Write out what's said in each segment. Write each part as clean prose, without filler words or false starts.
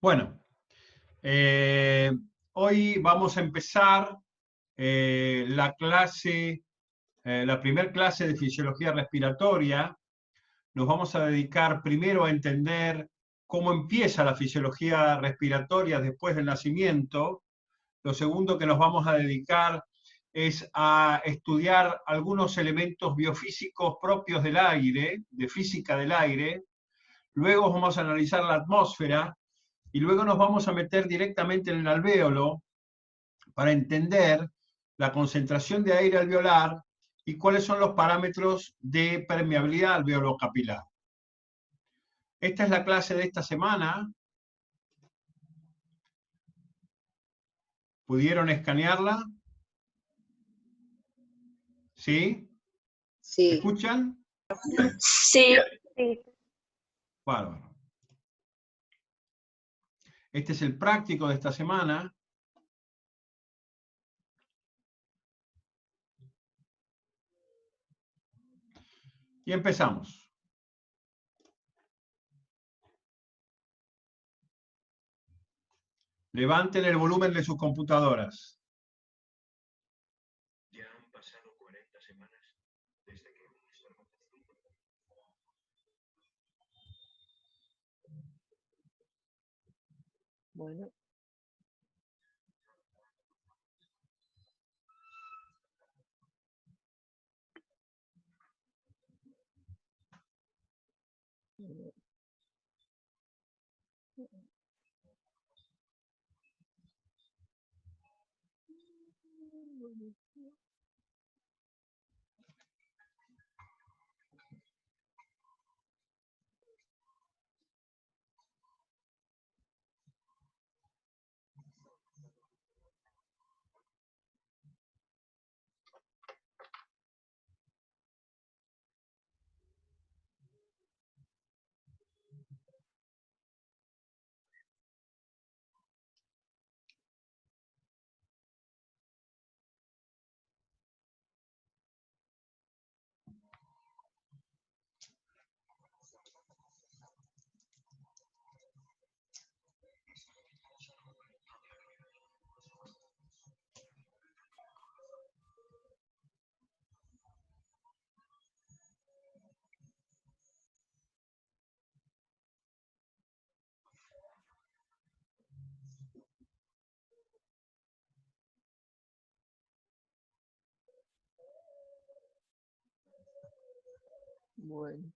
Bueno, eh, hoy vamos a empezar la clase, la primer clase de fisiología respiratoria. Nos vamos a dedicar primero a entender cómo empieza la fisiología respiratoria después del nacimiento. Lo segundo que nos vamos a dedicar es a estudiar algunos elementos biofísicos propios del aire, de física del aire. Luego vamos a analizar la atmósfera y luego nos vamos a meter directamente en el alvéolo para entender la concentración de aire alveolar y cuáles son los parámetros de permeabilidad alveolo-capilar. Esta es la clase de esta semana. ¿Pudieron escanearla? ¿Sí? ¿Me Sí. escuchan? Sí. Bárbaro. Este es el práctico de esta semana. Y empezamos. Levanten el volumen de sus computadoras. Ya han pasado 40 semanas desde que... Bueno. Bueno.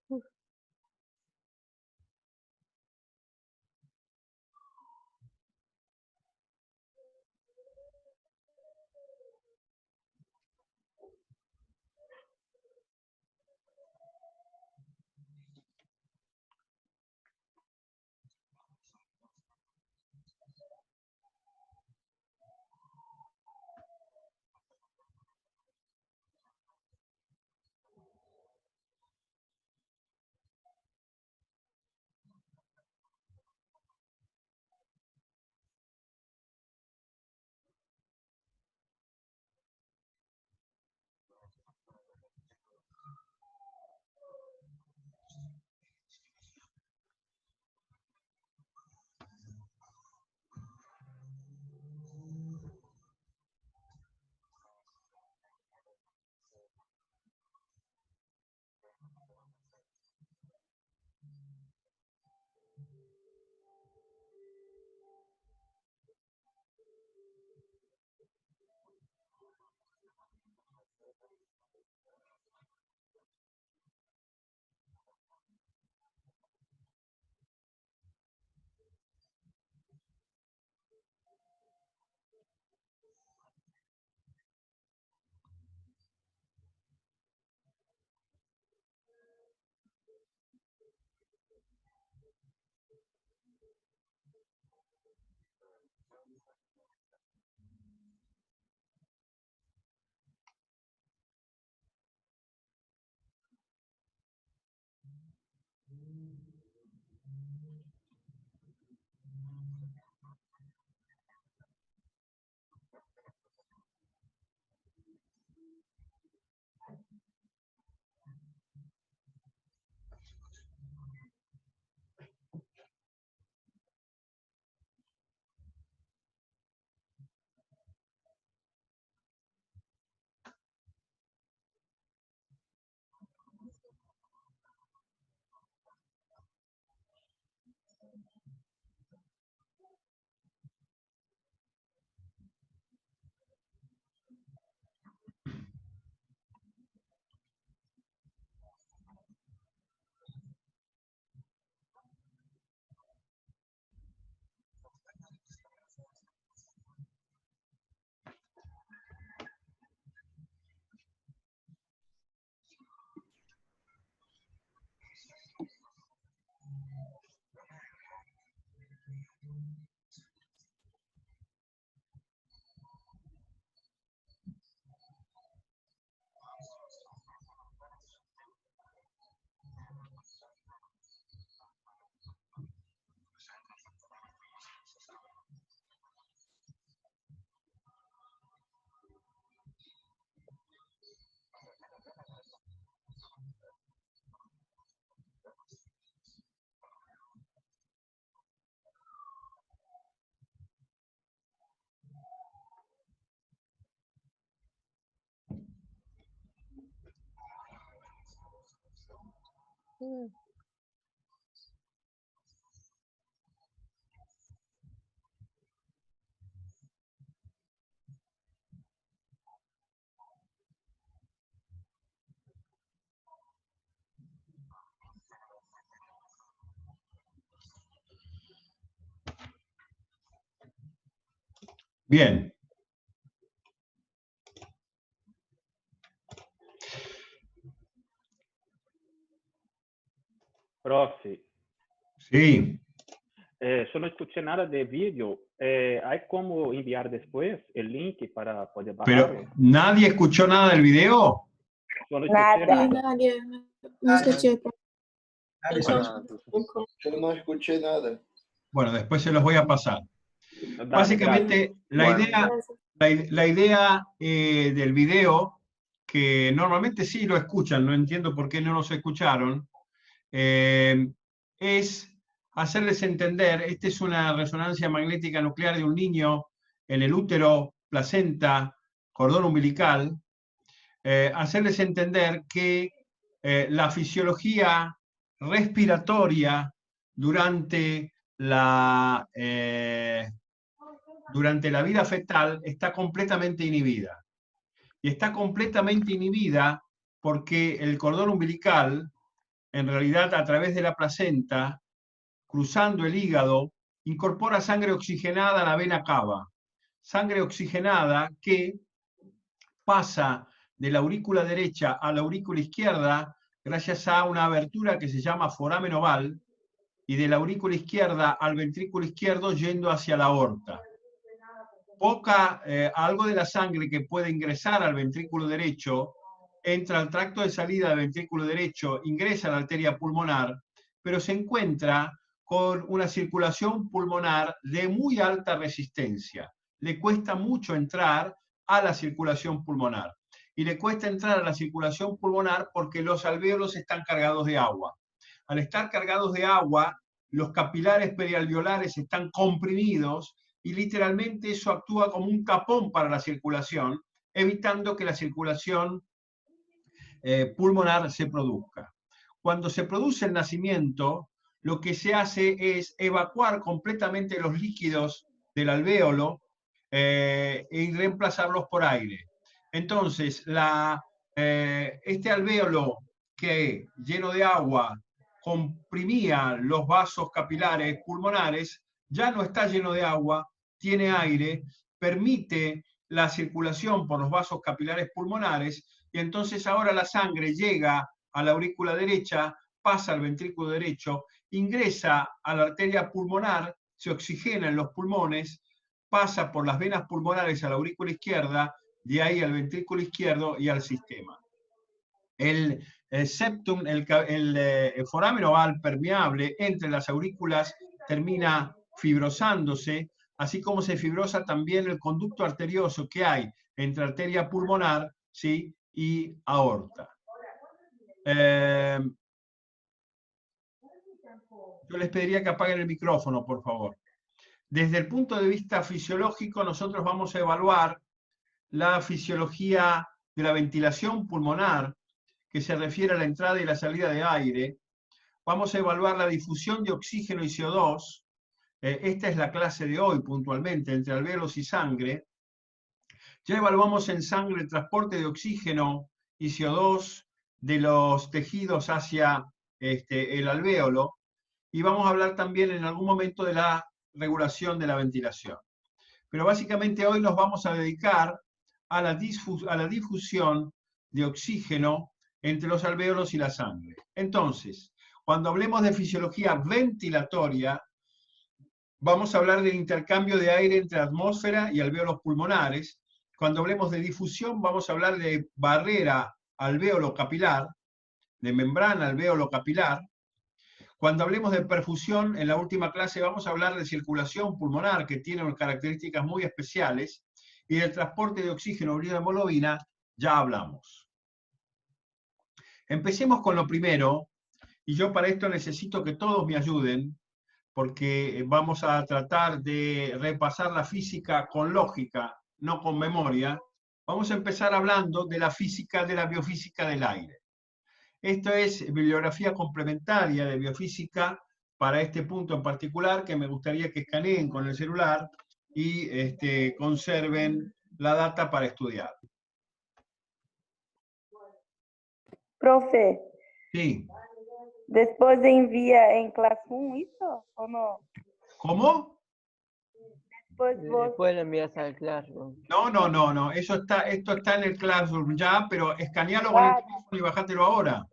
Bien. Profe, Sí. yo no escuché nada de vídeo. ¿Hay cómo enviar después el link para poder bajarlo? Pero, ¿nadie escuchó nada del video? Solo escuché Nada. nada. Nadie, no escuché. Yo no escuché nada. Bueno, después se los voy a pasar. Dale, Básicamente, la idea del video, que normalmente sí lo escuchan, no entiendo por qué no los escucharon, es hacerles entender, esta es una resonancia magnética nuclear de un niño en el útero, placenta, cordón umbilical, hacerles entender que la fisiología respiratoria durante la vida fetal está completamente inhibida. Y está completamente inhibida porque el cordón umbilical, en realidad a través de la placenta, cruzando el hígado, incorpora sangre oxigenada a la vena cava. Sangre oxigenada que pasa de la aurícula derecha a la aurícula izquierda gracias a una abertura que se llama foramen oval, y de la aurícula izquierda al ventrículo izquierdo yendo hacia la aorta. Algo de la sangre que puede ingresar al ventrículo derecho entra al tracto de salida del ventrículo derecho, ingresa a la arteria pulmonar, pero se encuentra con una circulación pulmonar de muy alta resistencia. Le cuesta mucho entrar a la circulación pulmonar. Y le cuesta entrar a la circulación pulmonar porque los alvéolos están cargados de agua. Al estar cargados de agua, los capilares perialveolares están comprimidos y literalmente eso actúa como un tapón para la circulación, evitando que la circulación pulmonar se produzca. Cuando se produce el nacimiento, lo que se hace es evacuar completamente los líquidos del alvéolo y reemplazarlos por aire. Entonces, este alvéolo que lleno de agua comprimía los vasos capilares pulmonares, ya no está lleno de agua, tiene aire, permite la circulación por los vasos capilares pulmonares, y entonces ahora la sangre llega a la aurícula derecha, pasa al ventrículo derecho, ingresa a la arteria pulmonar, se oxigena en los pulmones, pasa por las venas pulmonares a la aurícula izquierda, de ahí al ventrículo izquierdo y al sistema. El septum, el foramen oval permeable entre las aurículas termina fibrosándose, así como se fibrosa también el conducto arterioso que hay entre arteria pulmonar, ¿sí?, y aorta. Yo les pediría que apaguen el micrófono, por favor. Desde el punto de vista fisiológico, nosotros vamos a evaluar la fisiología de la ventilación pulmonar, que se refiere a la entrada y la salida de aire. Vamos a evaluar la difusión de oxígeno y CO2. Esta es la clase de hoy, puntualmente, entre alvéolos y sangre. Ya evaluamos en sangre el transporte de oxígeno y CO2 de los tejidos hacia el alvéolo. Y vamos a hablar también en algún momento de la regulación de la ventilación. Pero básicamente hoy nos vamos a dedicar a la difusión de oxígeno entre los alvéolos y la sangre. Entonces, cuando hablemos de fisiología ventilatoria, vamos a hablar del intercambio de aire entre la atmósfera y alvéolos pulmonares. Cuando hablemos de difusión, vamos a hablar de barrera alvéolo capilar, de membrana alvéolo capilar. Cuando hablemos de perfusión, en la última clase vamos a hablar de circulación pulmonar, que tiene características muy especiales, y del transporte de oxígeno o hemoglobina ya hablamos. Empecemos con lo primero, y yo para esto necesito que todos me ayuden, porque vamos a tratar de repasar la física con lógica, no con memoria. Vamos a empezar hablando de la física, de la biofísica del aire. Esto es bibliografía complementaria de biofísica para este punto en particular, que me gustaría que escaneen con el celular y conserven la data para estudiar. Profe, Sí. después de envía en clase 1, ¿eso o no? ¿Cómo? Después lo envías al Classroom. No. Esto está en el Classroom ya, pero escanealo con el teléfono y bajátelo ahora.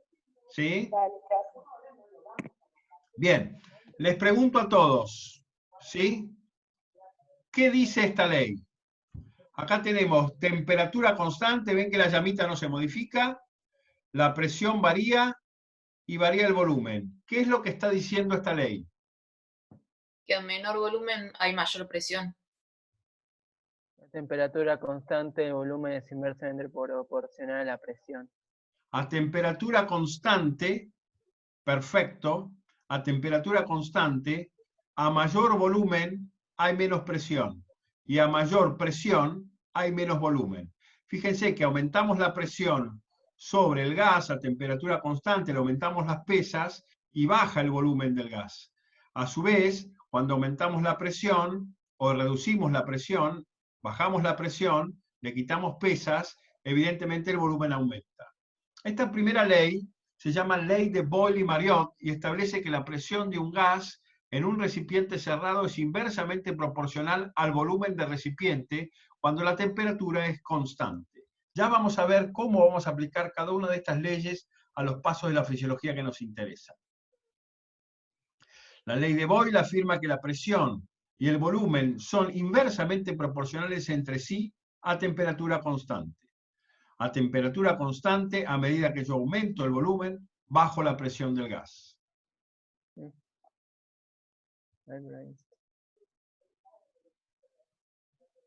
¿Sí? Vale, gracias. Bien. Les pregunto a todos, ¿sí? ¿Qué dice esta ley? Acá tenemos temperatura constante, ven que la llamita no se modifica, la presión varía y varía el volumen. ¿Qué es lo que está diciendo esta ley? Que a menor volumen hay mayor presión. La temperatura constante, el volumen es inversamente proporcional a la presión. A temperatura constante, perfecto, a temperatura constante, a mayor volumen hay menos presión y a mayor presión hay menos volumen. Fíjense que aumentamos la presión sobre el gas a temperatura constante, le aumentamos las pesas y baja el volumen del gas. A su vez, cuando aumentamos la presión o reducimos la presión, bajamos la presión, le quitamos pesas, evidentemente el volumen aumenta. Esta primera ley se llama ley de Boyle-Mariotte y establece que la presión de un gas en un recipiente cerrado es inversamente proporcional al volumen del recipiente cuando la temperatura es constante. Ya vamos a ver cómo vamos a aplicar cada una de estas leyes a los pasos de la fisiología que nos interesan. La ley de Boyle afirma que la presión y el volumen son inversamente proporcionales entre sí a temperatura constante. A temperatura constante, a medida que yo aumento el volumen, bajo la presión del gas.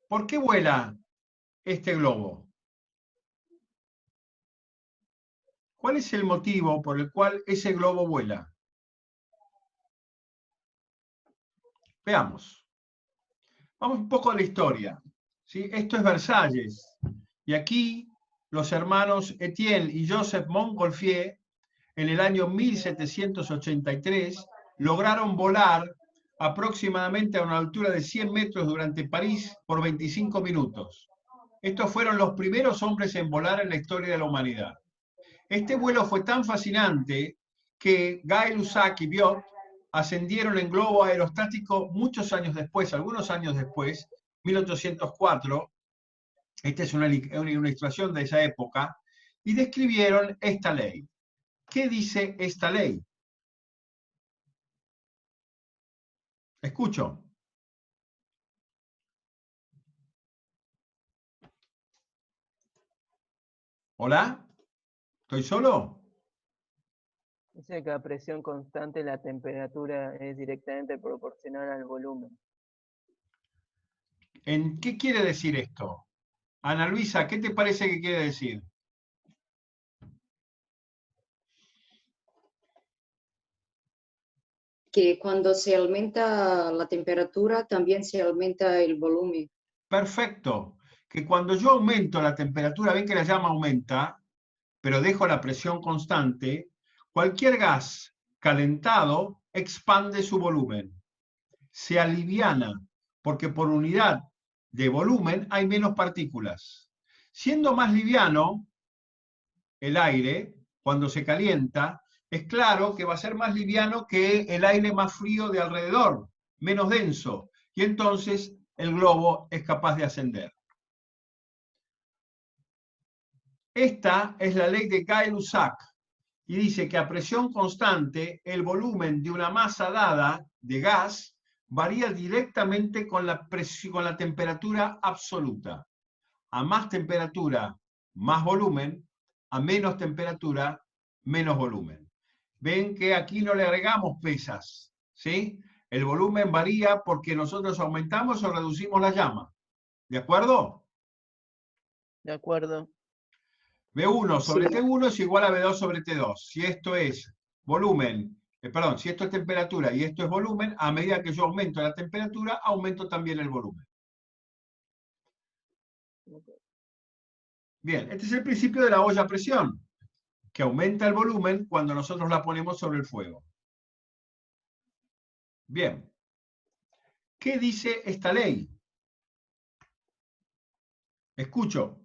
¿Por qué vuela este globo? ¿Cuál es el motivo por el cual ese globo vuela? Veamos. Vamos un poco a la historia. ¿Sí? Esto es Versalles. Y aquí los hermanos Etienne y Joseph Montgolfier, en el año 1783, lograron volar aproximadamente a una altura de 100 metros durante París por 25 minutos. Estos fueron los primeros hombres en volar en la historia de la humanidad. Este vuelo fue tan fascinante que Gay-Lussac y Biot ascendieron en globo aerostático muchos años después, algunos años después, 1804, esta es una ilustración de esa época, y describieron esta ley. ¿Qué dice esta ley? Escucho. ¿Hola? ¿Estoy solo? Dice que a presión constante la temperatura es directamente proporcional al volumen. ¿En qué quiere decir esto? Ana Luisa, ¿qué te parece que quiere decir? Que cuando se aumenta la temperatura, también se aumenta el volumen. Perfecto. Que cuando yo aumento la temperatura, ven que la llama aumenta, pero dejo la presión constante, cualquier gas calentado expande su volumen. Se aliviana, porque por unidad de volumen hay menos partículas. Siendo más liviano el aire, cuando se calienta, es claro que va a ser más liviano que el aire más frío de alrededor, menos denso, y entonces el globo es capaz de ascender. Esta es la ley de Gay-Lussac, y dice que a presión constante el volumen de una masa dada de gas varía directamente con la temperatura absoluta. A más temperatura, más volumen; a menos temperatura, menos volumen. Ven que aquí no le agregamos pesas, ¿sí? El volumen varía porque nosotros aumentamos o reducimos la llama. ¿De acuerdo? De acuerdo. B1 sobre Sí. T1 es igual a B2 sobre T2. Si esto es volumen, si esto es temperatura y esto es volumen, a medida que yo aumento la temperatura, aumento también el volumen. Bien, este es el principio de la olla a presión, que aumenta el volumen cuando nosotros la ponemos sobre el fuego. Bien. ¿Qué dice esta ley? Escucho.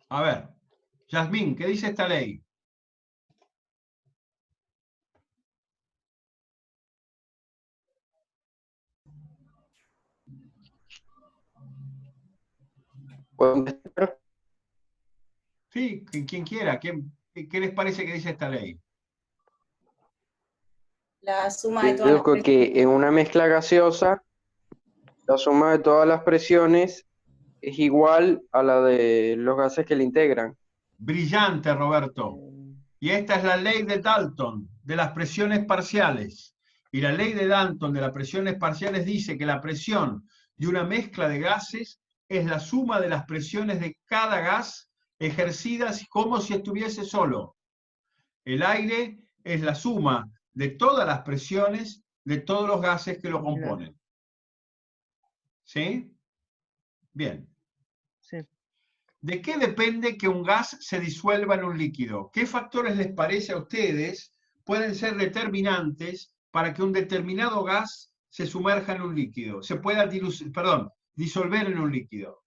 A ver, Yasmín, ¿qué dice esta ley? Sí, quien quiera. ¿Qué les parece que dice esta ley? La suma de todas las Deduzco que en una mezcla gaseosa, la suma de todas las presiones es igual a la de los gases que la integran. Brillante, Roberto. Y esta es la ley de Dalton, de las presiones parciales. Y la ley de Dalton de las presiones parciales dice que la presión de una mezcla de gases es la suma de las presiones de cada gas ejercidas como si estuviese solo. El aire es la suma de todas las presiones de todos los gases que lo componen. ¿Sí? Bien. Sí. ¿De qué depende que un gas se disuelva en un líquido? ¿Qué factores les parece a ustedes pueden ser determinantes para que un determinado gas se sumerja en un líquido? Se pueda disolver en un líquido.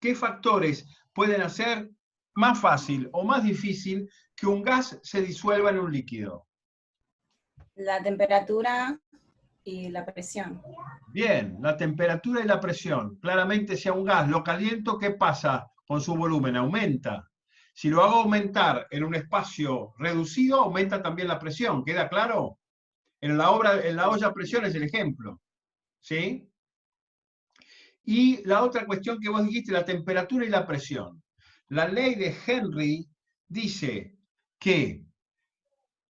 ¿Qué factores pueden hacer más fácil o más difícil que un gas se disuelva en un líquido? La temperatura y la presión. Bien, la temperatura y la presión. Claramente, si a un gas lo caliento, ¿qué pasa con su volumen? Aumenta. Si lo hago aumentar en un espacio reducido, aumenta también la presión. ¿Queda claro? En la olla a presión es el ejemplo. ¿Sí? Y la otra cuestión que vos dijiste, la temperatura y la presión. La ley de Henry dice que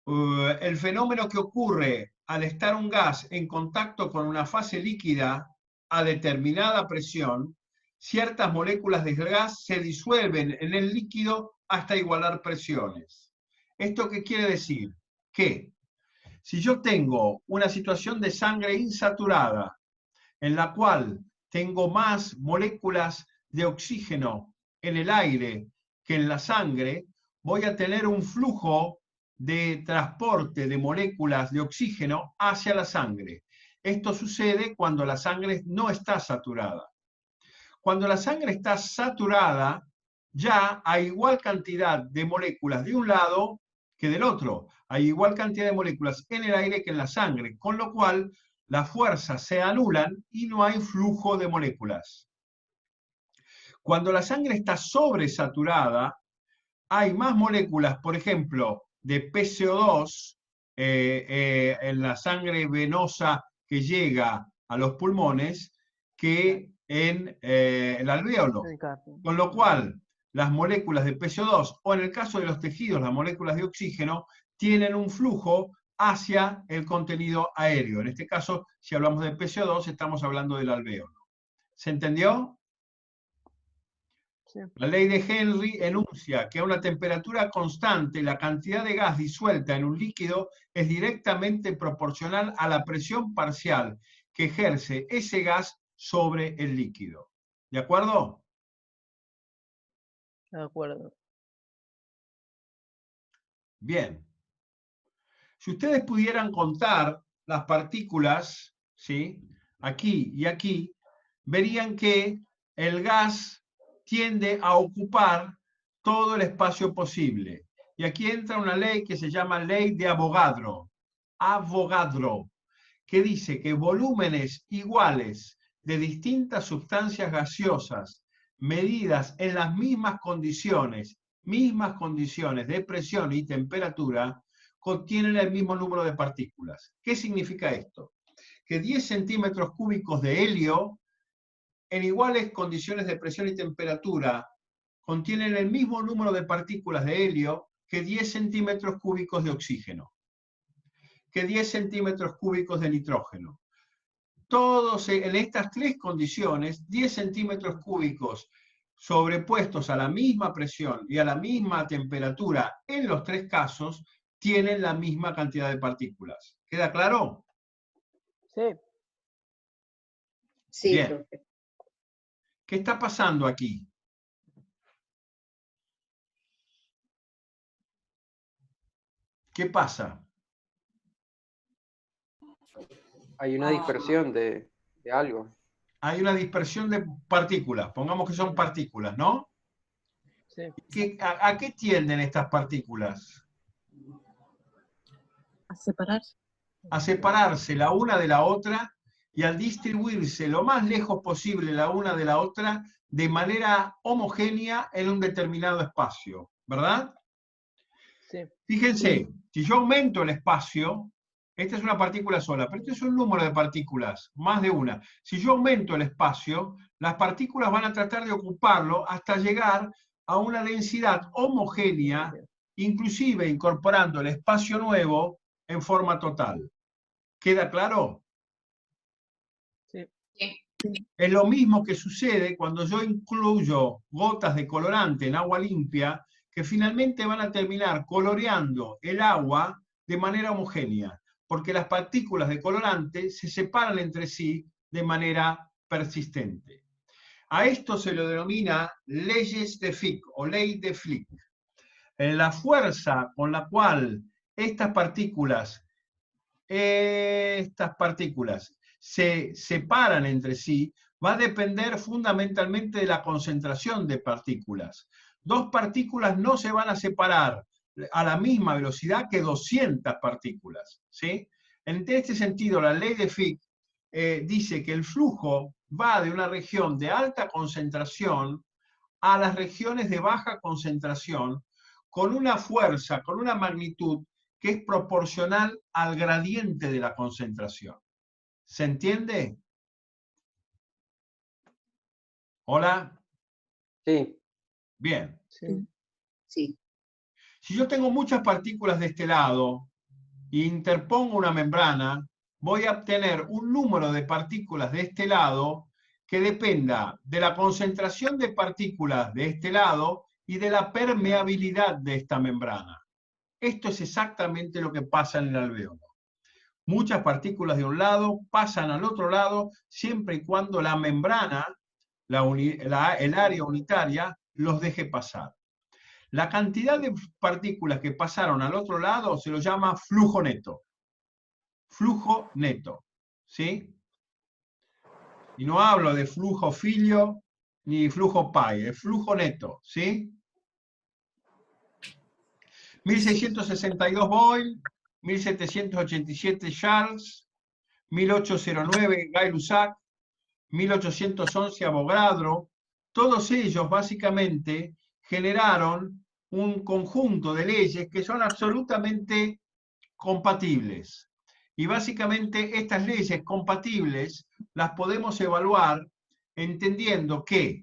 el fenómeno que ocurre al estar un gas en contacto con una fase líquida a determinada presión, ciertas moléculas de gas se disuelven en el líquido hasta igualar presiones. ¿Esto qué quiere decir? Que si yo tengo una situación de sangre insaturada, en la cual tengo más moléculas de oxígeno en el aire que en la sangre, voy a tener un flujo de transporte de moléculas de oxígeno hacia la sangre. Esto sucede cuando la sangre no está saturada. Cuando la sangre está saturada, ya hay igual cantidad de moléculas de un lado que del otro. Hay igual cantidad de moléculas en el aire que en la sangre, con lo cual las fuerzas se anulan y no hay flujo de moléculas. Cuando la sangre está sobresaturada, hay más moléculas, por ejemplo, de PCO2 en la sangre venosa que llega a los pulmones que en el alvéolo. Con lo cual, las moléculas de PCO2, o en el caso de los tejidos, las moléculas de oxígeno, tienen un flujo hacia el contenido aéreo. En este caso, si hablamos de PCO2, estamos hablando del alvéolo. ¿Se entendió? Sí. La ley de Henry enuncia que a una temperatura constante la cantidad de gas disuelta en un líquido es directamente proporcional a la presión parcial que ejerce ese gas sobre el líquido. ¿De acuerdo? De acuerdo. Bien. Si ustedes pudieran contar las partículas, ¿sí?, aquí y aquí, verían que el gas tiende a ocupar todo el espacio posible. Y aquí entra una ley que se llama ley de Avogadro. Avogadro, que dice que volúmenes iguales de distintas sustancias gaseosas medidas en las mismas condiciones de presión y temperatura, contienen el mismo número de partículas. ¿Qué significa esto? Que 10 centímetros cúbicos de helio, en iguales condiciones de presión y temperatura, contienen el mismo número de partículas de helio que 10 centímetros cúbicos de oxígeno, que 10 centímetros cúbicos de nitrógeno. Todos en estas tres condiciones, 10 centímetros cúbicos sobrepuestos a la misma presión y a la misma temperatura, en los tres casos, tienen la misma cantidad de partículas. ¿Queda claro? Sí. Sí, Bien. profe. ¿Qué está pasando aquí? ¿Qué pasa? Hay una dispersión de algo. Hay una dispersión de partículas, pongamos que son partículas, ¿no? Sí. ¿A qué tienden estas partículas? A separarse. A separarse la una de la otra y al distribuirse lo más lejos posible la una de la otra de manera homogénea en un determinado espacio, ¿verdad? Sí. Fíjense, si yo aumento el espacio, esta es una partícula sola, pero este es un número de partículas, más de una. Si yo aumento el espacio, las partículas van a tratar de ocuparlo hasta llegar a una densidad homogénea, inclusive incorporando el espacio nuevo en forma total. ¿Queda claro? Sí. Es lo mismo que sucede cuando yo incluyo gotas de colorante en agua limpia, que finalmente van a terminar coloreando el agua de manera homogénea, porque las partículas de colorante se separan entre sí de manera persistente. A esto se lo denomina leyes de Fick o ley de Fick. La fuerza con la cual estas partículas se separan entre sí va a depender fundamentalmente de la concentración de partículas. Dos partículas no se van a separar a la misma velocidad que 200 partículas, ¿sí? En este sentido, la ley de Fick dice que el flujo va de una región de alta concentración a las regiones de baja concentración con una fuerza, con una magnitud que es proporcional al gradiente de la concentración. ¿Se entiende? ¿Hola? Sí. Bien. Sí. Sí. Si yo tengo muchas partículas de este lado e interpongo una membrana, voy a obtener un número de partículas de este lado que dependa de la concentración de partículas de este lado y de la permeabilidad de esta membrana. Esto es exactamente lo que pasa en el alvéolo. Muchas partículas de un lado pasan al otro lado siempre y cuando la membrana, el área unitaria, los deje pasar. La cantidad de partículas que pasaron al otro lado se lo llama flujo neto. Flujo neto. ¿Sí? Y no hablo de flujo filio ni flujo pi, es flujo neto. ¿Sí? 1662 Boyle, 1787 Charles, 1809 Gay-Lussac, 1811 Avogadro, todos ellos básicamente generaron un conjunto de leyes que son absolutamente compatibles. Y básicamente estas leyes compatibles las podemos evaluar entendiendo que,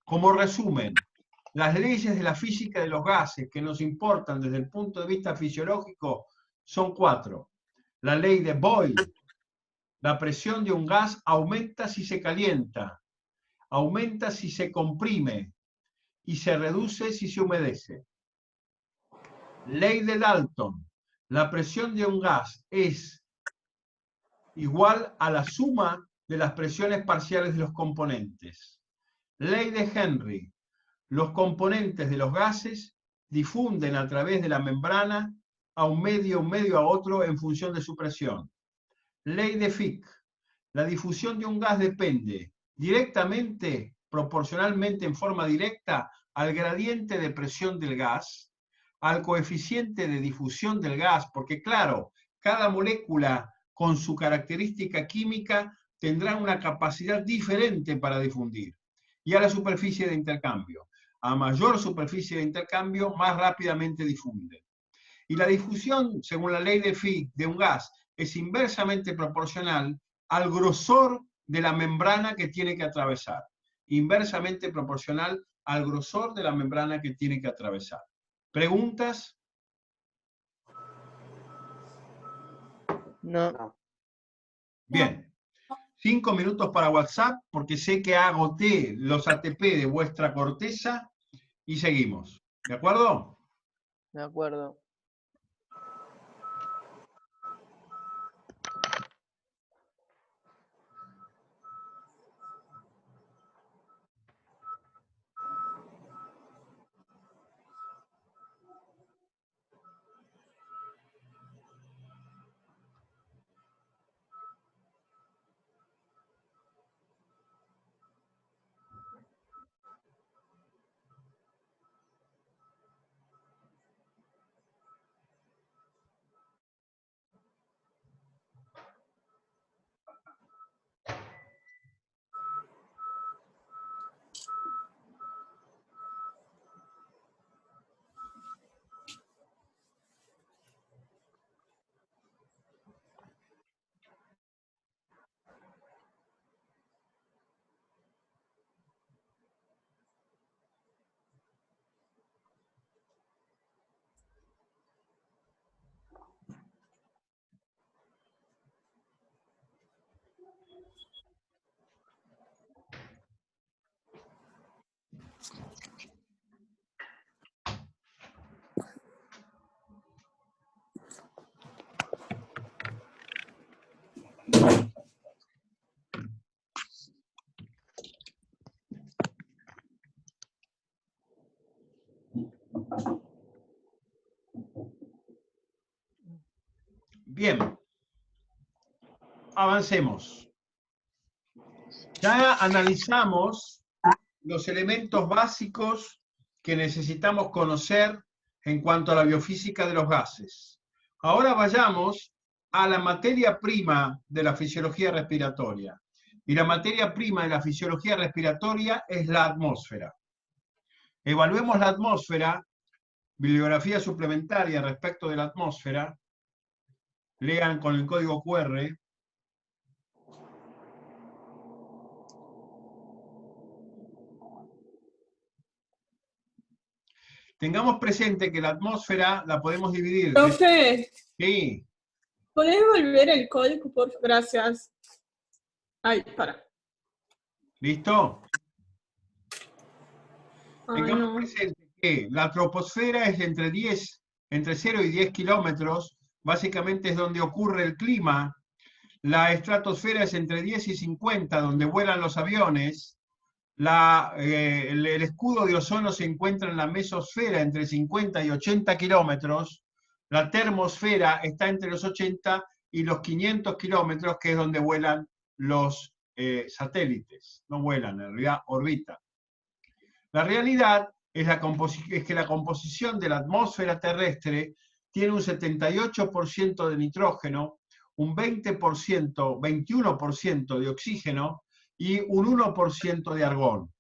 como resumen, las leyes de la física de los gases que nos importan desde el punto de vista fisiológico son 4. La ley de Boyle: la presión de un gas aumenta si se calienta, aumenta si se comprime y se reduce si se humedece. Ley de Dalton: la presión de un gas es igual a la suma de las presiones parciales de los componentes. Ley de Henry: los componentes de los gases difunden a través de la membrana a un medio a otro en función de su presión. Ley de Fick: la difusión de un gas depende directamente, proporcionalmente en forma directa, al gradiente de presión del gas, al coeficiente de difusión del gas, porque claro, cada molécula con su característica química tendrá una capacidad diferente para difundir, y a la superficie de intercambio. A mayor superficie de intercambio, más rápidamente difunde. Y la difusión, según la ley de Fick, de un gas es inversamente proporcional al grosor de la membrana que tiene que atravesar. Inversamente proporcional al grosor de la membrana que tiene que atravesar. ¿Preguntas? No. Bien. 5 minutos para WhatsApp, porque sé que agoté los ATP de vuestra corteza y seguimos. ¿De acuerdo? De acuerdo. Bien. Avancemos. Ya analizamos los elementos básicos que necesitamos conocer en cuanto a la biofísica de los gases. Ahora vayamos a la materia prima de la fisiología respiratoria. Y la materia prima de la fisiología respiratoria es la atmósfera. Evaluemos la atmósfera, bibliografía suplementaria respecto de la atmósfera. Lean con el código QR. Tengamos presente que la atmósfera la podemos dividir. Profe, Sí. ¿podés volver el código, por favor? Gracias. Ay, para. ¿Listo? Ay, Tengamos no. presente que la troposfera es entre 0 y 10 kilómetros, básicamente es donde ocurre el clima. La estratosfera es entre 10 y 50, donde vuelan los aviones. El escudo de ozono se encuentra en la mesosfera entre 50 y 80 kilómetros. La termosfera está entre los 80 y los 500 kilómetros, que es donde vuelan los satélites. No vuelan, en realidad orbitan. La realidad es que la composición de la atmósfera terrestre tiene un 78% de nitrógeno, un 21% de oxígeno y un 1% de argón.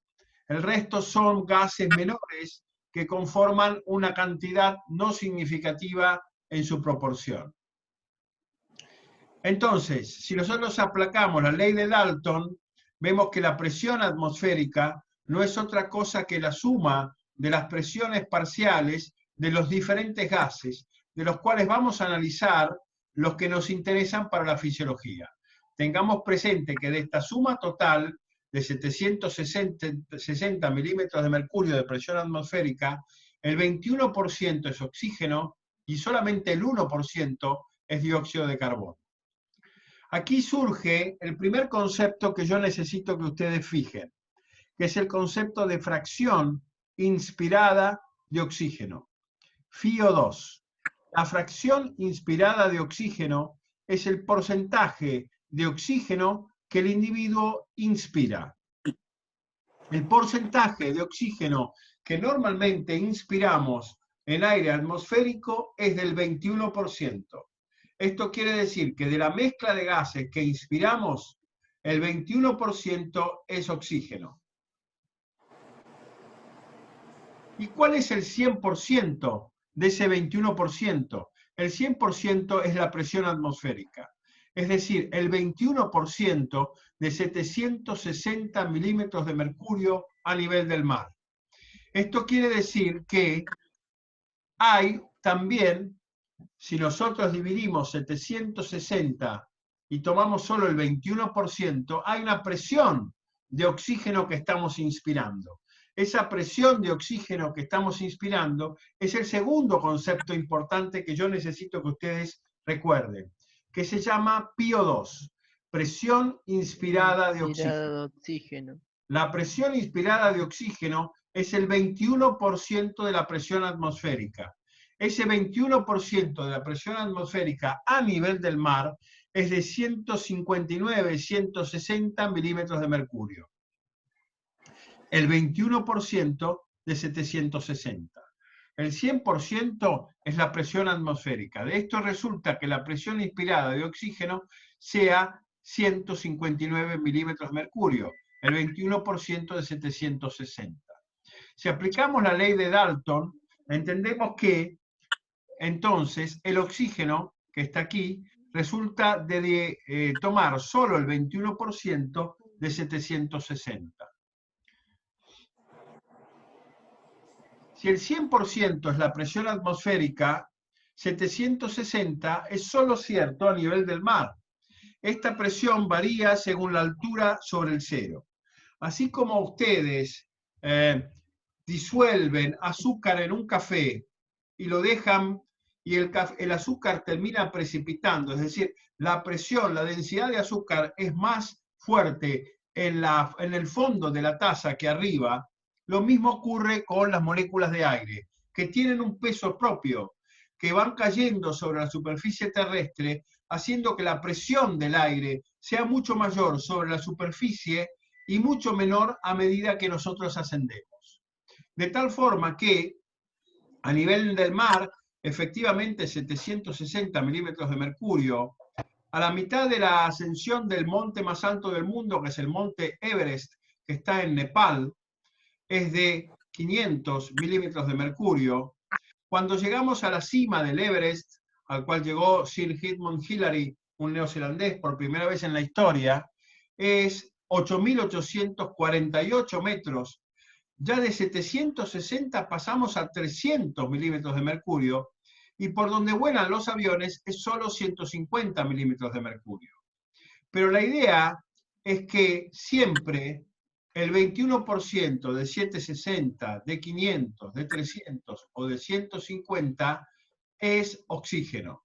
El resto son gases menores que conforman una cantidad no significativa en su proporción. Entonces, si nosotros aplacamos la ley de Dalton, vemos que la presión atmosférica no es otra cosa que la suma de las presiones parciales de los diferentes gases, de los cuales vamos a analizar los que nos interesan para la fisiología. Tengamos presente que de esta suma total de 760 milímetros de mercurio de presión atmosférica, el 21% es oxígeno y solamente el 1% es dióxido de carbono. Aquí surge el primer concepto que yo necesito que ustedes fijen, que es el concepto de fracción inspirada de oxígeno, FiO2. La fracción inspirada de oxígeno es el porcentaje de oxígeno que el individuo inspira. El porcentaje de oxígeno que normalmente inspiramos en aire atmosférico es del 21%. Esto quiere decir que de la mezcla de gases que inspiramos, el 21% es oxígeno. ¿Y cuál es el 100% de ese 21%. El 100% es la presión atmosférica. Es decir, el 21% de 760 milímetros de mercurio a nivel del mar. Esto quiere decir que hay también, si nosotros dividimos 760 y tomamos solo el 21%, hay una presión de oxígeno que estamos inspirando. Esa presión de oxígeno que estamos inspirando es el segundo concepto importante que yo necesito que ustedes recuerden, que se llama PO2, presión inspirada de oxígeno. La presión inspirada de oxígeno es el 21% de la presión atmosférica. Ese 21% de la presión atmosférica a nivel del mar es de 159, 160 milímetros de mercurio. El 21% de 760. El 100% es la presión atmosférica. De esto resulta que la presión inspirada de oxígeno sea 159 milímetros de mercurio, el 21% de 760. Si aplicamos la ley de Dalton, entendemos que entonces el oxígeno que está aquí resulta de tomar solo el 21% de 760. Si el 100% es la presión atmosférica, 760 es solo cierto a nivel del mar. Esta presión varía según la altura sobre el cero. Así como ustedes disuelven azúcar en un café y lo dejan y el azúcar termina precipitando, es decir, la presión, la densidad de azúcar es más fuerte en el fondo de la taza que arriba. Lo mismo ocurre con las moléculas de aire, que tienen un peso propio, que van cayendo sobre la superficie terrestre, haciendo que la presión del aire sea mucho mayor sobre la superficie y mucho menor a medida que nosotros ascendemos. De tal forma que, a nivel del mar, efectivamente 760 milímetros de mercurio, a la mitad de la ascensión del monte más alto del mundo, que es el monte Everest, que está en Nepal, es de 500 milímetros de mercurio. Cuando llegamos a la cima del Everest, al cual llegó Sir Edmund Hillary, un neozelandés, por primera vez en la historia, es 8.848 metros. Ya de 760 pasamos a 300 milímetros de mercurio, y por donde vuelan los aviones es solo 150 milímetros de mercurio. Pero la idea es que siempre el 21% de 760, de 500, de 300 o de 150 es oxígeno.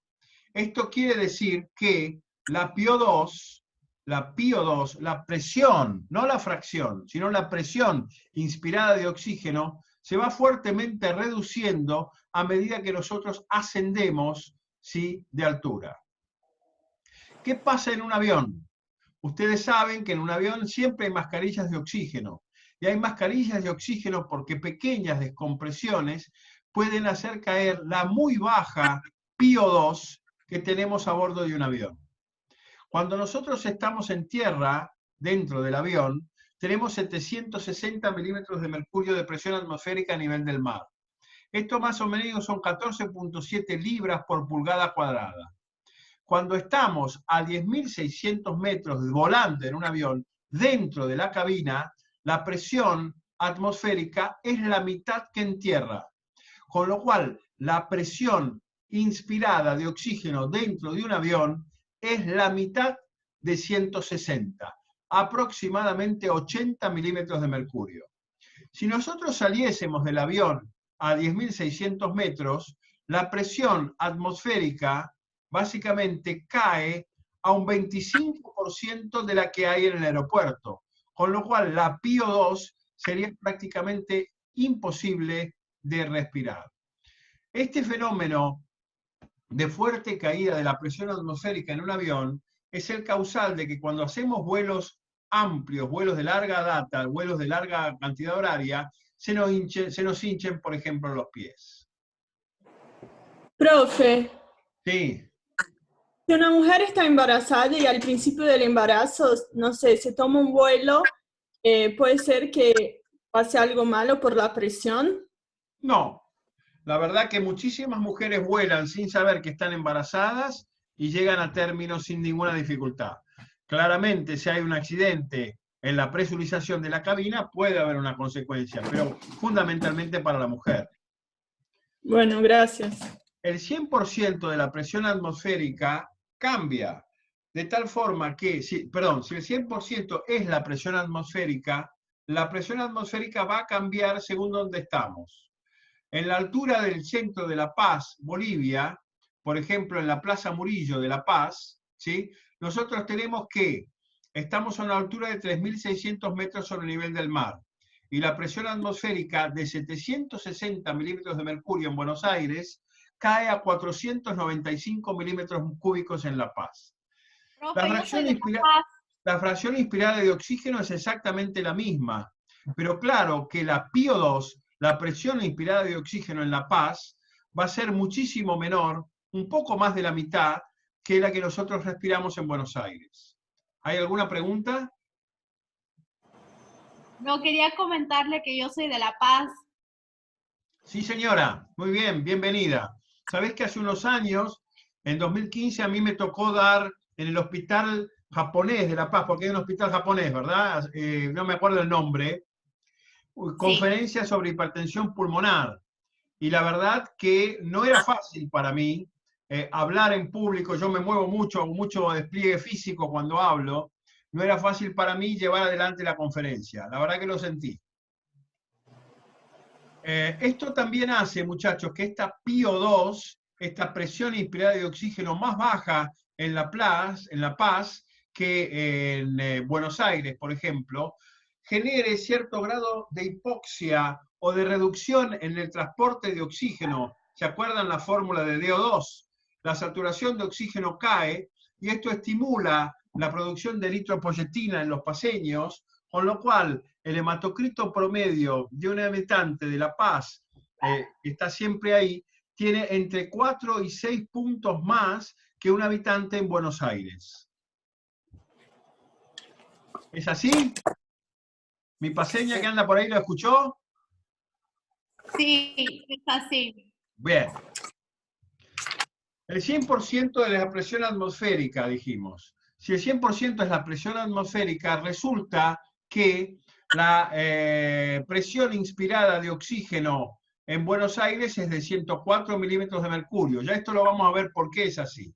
Esto quiere decir que la PO2, la presión, no la fracción, sino la presión inspirada de oxígeno, se va fuertemente reduciendo a medida que nosotros ascendemos, ¿sí?, de altura. ¿Qué pasa en un avión? Ustedes saben que en un avión siempre hay mascarillas de oxígeno. Y hay mascarillas de oxígeno porque pequeñas descompresiones pueden hacer caer la muy baja PO2 que tenemos a bordo de un avión. Cuando nosotros estamos en tierra, dentro del avión, tenemos 760 milímetros de mercurio de presión atmosférica a nivel del mar. Esto más o menos son 14.7 libras por pulgada cuadrada. Cuando estamos a 10.600 metros volando en un avión, dentro de la cabina, la presión atmosférica es la mitad que en tierra. Con lo cual, la presión inspirada de oxígeno dentro de un avión es la mitad de 160, aproximadamente 80 milímetros de mercurio. Si nosotros saliésemos del avión a 10.600 metros, la presión atmosférica básicamente cae a un 25% de la que hay en el aeropuerto, con lo cual la PO2 sería prácticamente imposible de respirar. Este fenómeno de fuerte caída de la presión atmosférica en un avión es el causal de que cuando hacemos vuelos amplios, vuelos de larga data, vuelos de larga cantidad horaria, se nos hinchen, por ejemplo, los pies. Profe. Sí. Si una mujer está embarazada y al principio del embarazo, no sé, se toma un vuelo, ¿puede ser que pase algo malo por la presión? No. La verdad que muchísimas mujeres vuelan sin saber que están embarazadas y llegan a término sin ninguna dificultad. Claramente, si hay un accidente en la presurización de la cabina, puede haber una consecuencia, pero fundamentalmente para la mujer. Bueno, gracias. El 100% de la presión atmosférica cambia, de tal forma que, si el 100% es la presión atmosférica va a cambiar según donde estamos. En la altura del centro de La Paz, Bolivia, por ejemplo, en la Plaza Murillo de La Paz, ¿sí? Nosotros tenemos que estamos a una altura de 3.600 metros sobre el nivel del mar, y la presión atmosférica de 760 milímetros de mercurio en Buenos Aires cae a 495 milímetros cúbicos en La Paz. Profe, La fracción inspirada de oxígeno es exactamente la misma, pero claro que la PO2, la presión inspirada de oxígeno en La Paz, va a ser muchísimo menor, un poco más de la mitad, que la que nosotros respiramos en Buenos Aires. ¿Hay alguna pregunta? No, quería comentarle que yo soy de La Paz. Sí, señora. Muy bien, bienvenida. Sabés que hace unos años, en 2015, a mí me tocó dar en el hospital japonés de La Paz, porque hay un hospital japonés, ¿verdad? No me acuerdo el nombre. Conferencia sobre hipertensión pulmonar. Y la verdad que no era fácil para mí hablar en público. Yo me muevo mucho, hago mucho despliegue físico cuando hablo. No era fácil para mí llevar adelante la conferencia. La verdad que lo sentí. Esto también hace, muchachos, que esta PO2, esta presión inspirada de oxígeno más baja en La Paz que en Buenos Aires, por ejemplo, genere cierto grado de hipoxia o de reducción en el transporte de oxígeno. ¿Se acuerdan la fórmula de DO2? La saturación de oxígeno cae y esto estimula la producción de eritropoyetina en los paseños, con lo cual el hematocrito promedio de un habitante de La Paz, que está siempre ahí, tiene entre 4 y 6 puntos más que un habitante en Buenos Aires. ¿Es así? ¿Mi paseña que anda por ahí lo escuchó? Sí, es así. Bien. El 100% de la presión atmosférica, dijimos. Si el 100% es la presión atmosférica, resulta que la presión inspirada de oxígeno en Buenos Aires es de 104 milímetros de mercurio. Ya esto lo vamos a ver por qué es así.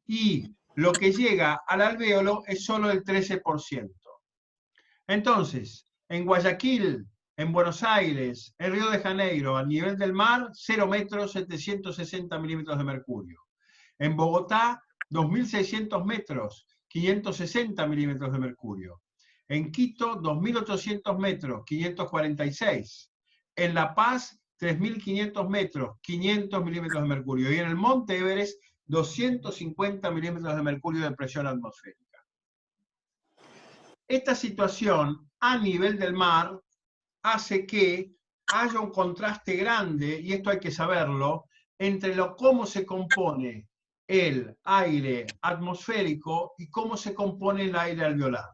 Y lo que llega al alvéolo es solo el 13%. Entonces, en Guayaquil, en Buenos Aires, en Río de Janeiro, a nivel del mar, 0 metros, 760 milímetros de mercurio. En Bogotá, 2.600 metros, 560 milímetros de mercurio. En Quito, 2.800 metros, 546. En La Paz, 3.500 metros, 500 milímetros de mercurio. Y en el Monte Everest, 250 milímetros de mercurio de presión atmosférica. Esta situación a nivel del mar hace que haya un contraste grande, y esto hay que saberlo, entre cómo se compone el aire atmosférico y cómo se compone el aire alveolar.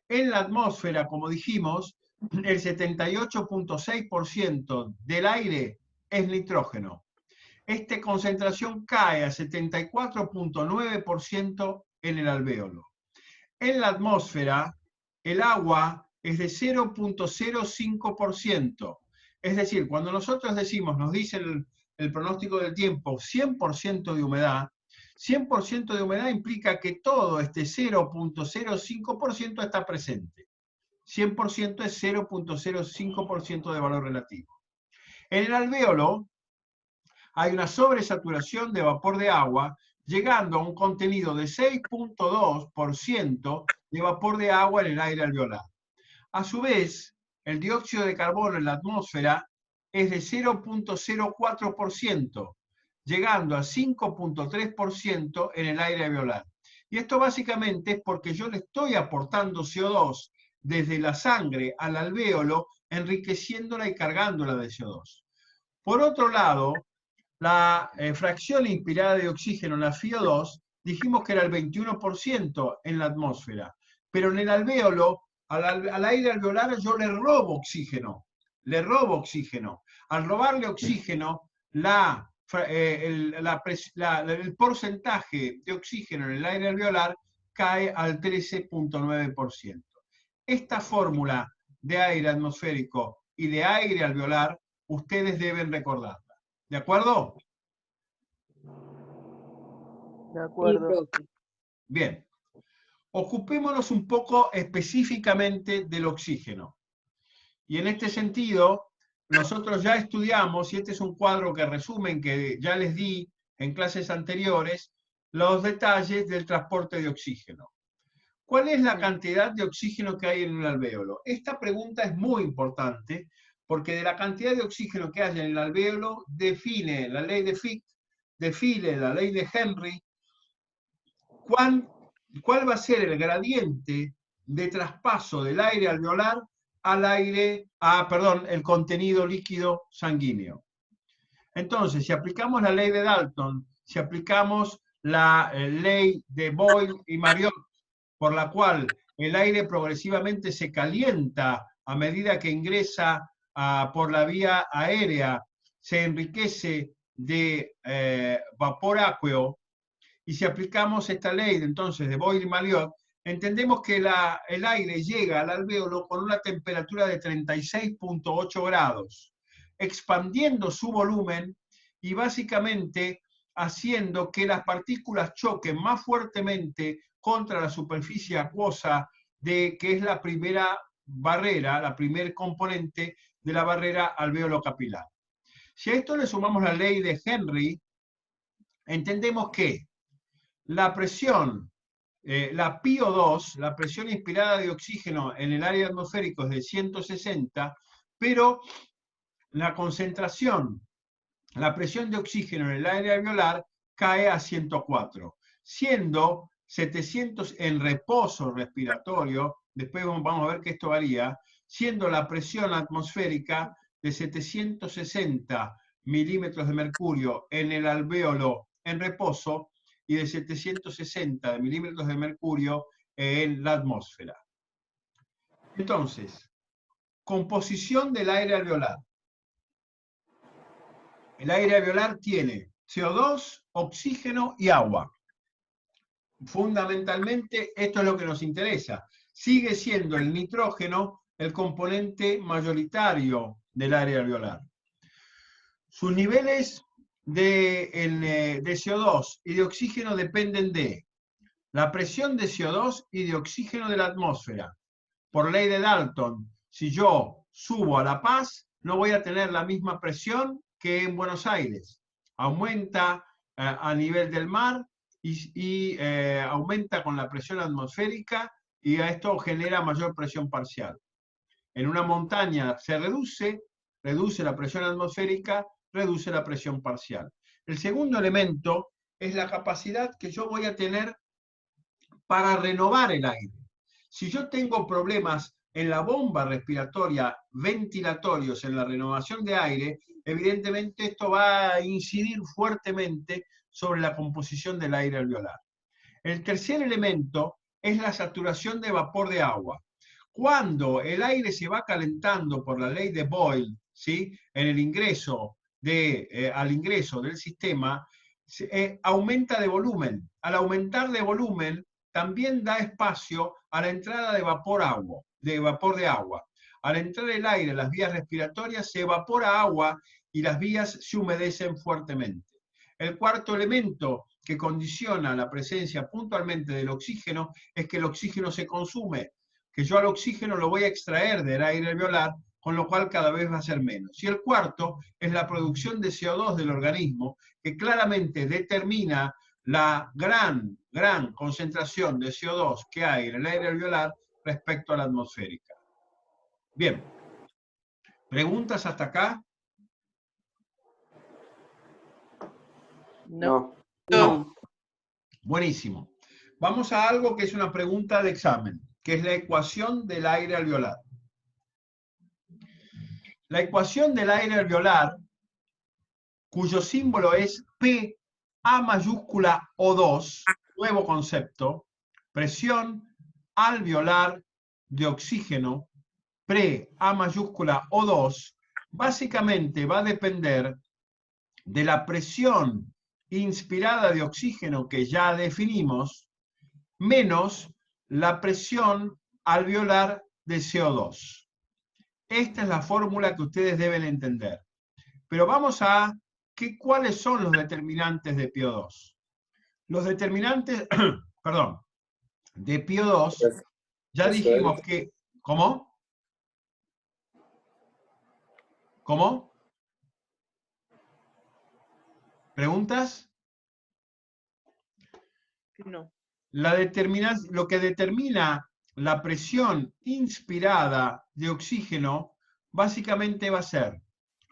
En la atmósfera, como dijimos, el 78.6% del aire es nitrógeno. Esta concentración cae a 74.9% en el alvéolo. En la atmósfera, el agua es de 0.05%. Es decir, cuando nosotros decimos, nos dice el pronóstico del tiempo, 100% de humedad, 100% de humedad implica que todo este 0.05% está presente. 100% es 0.05% de valor relativo. En el alvéolo hay una sobresaturación de vapor de agua, llegando a un contenido de 6.2% de vapor de agua en el aire alveolar. A su vez, el dióxido de carbono en la atmósfera es de 0.04%, llegando a 5.3% en el aire alveolar. Y esto básicamente es porque yo le estoy aportando CO2 desde la sangre al alvéolo, enriqueciéndola y cargándola de CO2. Por otro lado, la fracción inspirada de oxígeno, la FiO2, dijimos que era el 21% en la atmósfera, pero en el alvéolo, al aire alveolar yo le robo oxígeno. al robarle oxígeno, el porcentaje de oxígeno en el aire alveolar cae al 13.9%. Esta fórmula de aire atmosférico y de aire alveolar, ustedes deben recordarla. ¿De acuerdo? De acuerdo. Bien. Ocupémonos un poco específicamente del oxígeno. Y en este sentido, nosotros ya estudiamos, y este es un cuadro que resumen que ya les di en clases anteriores, los detalles del transporte de oxígeno. ¿Cuál es la cantidad de oxígeno que hay en un alvéolo? Esta pregunta es muy importante porque de la cantidad de oxígeno que hay en el alvéolo define la ley de Fick, define la ley de Henry, cuál va a ser el gradiente de traspaso del aire alveolar al aire, el contenido líquido sanguíneo. Entonces, si aplicamos la ley de Dalton, si aplicamos la ley de Boyle y Marriott, por la cual el aire progresivamente se calienta a medida que ingresa por la vía aérea, se enriquece de vapor aqueo, y si aplicamos esta ley entonces de Boyle y Marriott, entendemos que el aire llega al alvéolo con una temperatura de 36.8 grados, expandiendo su volumen y básicamente haciendo que las partículas choquen más fuertemente contra la superficie acuosa que es la primera barrera, la primer componente de la barrera alvéolo capilar. Si a esto le sumamos la ley de Henry, entendemos que la presión, la PO2, la presión inspirada de oxígeno en el aire atmosférico es de 160, pero la concentración, la presión de oxígeno en el aire alveolar cae a 104, siendo 700 en reposo respiratorio, después vamos a ver que esto varía, siendo la presión atmosférica de 760 milímetros de mercurio en el alvéolo en reposo y de 760 milímetros de mercurio en la atmósfera. Entonces, composición del aire alveolar. El aire alveolar tiene CO2, oxígeno y agua. Fundamentalmente, esto es lo que nos interesa. Sigue siendo el nitrógeno el componente mayoritario del aire alveolar. Sus niveles de CO2 y de oxígeno dependen de la presión de CO2 y de oxígeno de la atmósfera. Por ley de Dalton, si yo subo a La Paz, no voy a tener la misma presión que en Buenos Aires. Aumenta a nivel del mar y aumenta con la presión atmosférica y a esto genera mayor presión parcial. En una montaña se reduce la presión atmosférica, reduce la presión parcial. El segundo elemento es la capacidad que yo voy a tener para renovar el aire. Si yo tengo problemas en la bomba respiratoria, ventilatorios, en la renovación de aire, evidentemente esto va a incidir fuertemente sobre la composición del aire alveolar. El tercer elemento es la saturación de vapor de agua. Cuando el aire se va calentando por la ley de Boyle, ¿sí?, en el ingreso al ingreso del sistema, aumenta de volumen. Al aumentar de volumen, también da espacio a la entrada de vapor de agua. Al entrar el aire en las vías respiratorias, se evapora agua y las vías se humedecen fuertemente. El cuarto elemento que condiciona la presencia puntualmente del oxígeno es que el oxígeno se consume, que yo al oxígeno lo voy a extraer del aire alveolar, con lo cual cada vez va a ser menos. Y el cuarto es la producción de CO2 del organismo, que claramente determina la gran concentración de CO2 que hay en el aire alveolar respecto a la atmosférica. Bien. ¿Preguntas hasta acá? No. No. Buenísimo. Vamos a algo que es una pregunta de examen, que es la ecuación del aire alveolar. La ecuación del aire alveolar, cuyo símbolo es PA mayúscula O2, nuevo concepto, presión alveolar de oxígeno, pre A mayúscula O2, básicamente va a depender de la presión inspirada de oxígeno que ya definimos, menos la presión alveolar de CO2. Esta es la fórmula que ustedes deben entender. Pero vamos a ¿cuáles son los determinantes de PO2? Los determinantes, perdón, de PO2, ya dijimos que... ¿Cómo? ¿Cómo? ¿Preguntas? No. Lo que determina la presión inspirada de oxígeno básicamente va a ser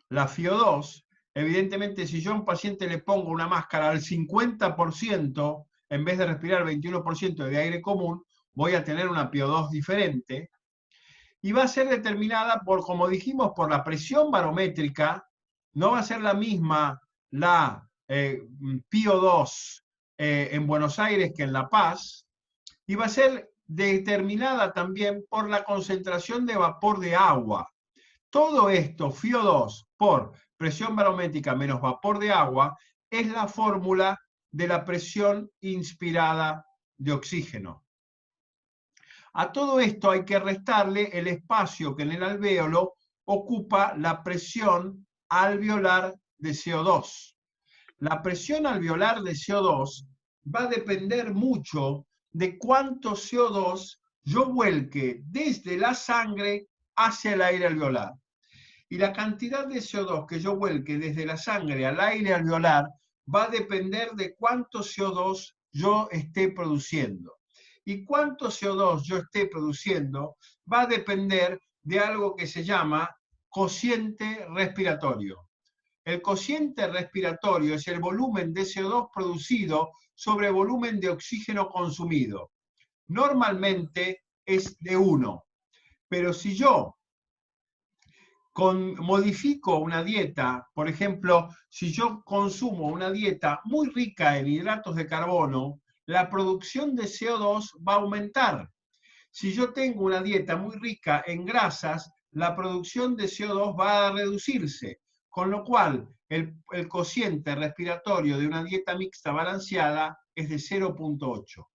la FiO2. Evidentemente, si yo a un paciente le pongo una máscara al 50%, en vez de respirar 21% de aire común, voy a tener una PiO2 diferente. Y va a ser determinada por, como dijimos, por la presión barométrica. No va a ser la misma la PiO2 en Buenos Aires que en La Paz. Y va a ser determinada también por la concentración de vapor de agua. Todo esto, FiO2 por presión barométrica menos vapor de agua, es la fórmula de la presión inspirada de oxígeno. A todo esto hay que restarle el espacio que en el alvéolo ocupa la presión alveolar de CO2. La presión alveolar de CO2 va a depender mucho de cuánto CO2 yo vuelque desde la sangre hacia el aire alveolar. Y la cantidad de CO2 que yo vuelque desde la sangre al aire alveolar va a depender de cuánto CO2 yo esté produciendo. Y cuánto CO2 yo esté produciendo va a depender de algo que se llama cociente respiratorio. El cociente respiratorio es el volumen de CO2 producido sobre volumen de oxígeno consumido. Normalmente es de 1. Pero si yo modifico una dieta, por ejemplo, si yo consumo una dieta muy rica en hidratos de carbono, la producción de CO2 va a aumentar. Si yo tengo una dieta muy rica en grasas, la producción de CO2 va a reducirse, con lo cual el cociente respiratorio de una dieta mixta balanceada es de 0.8.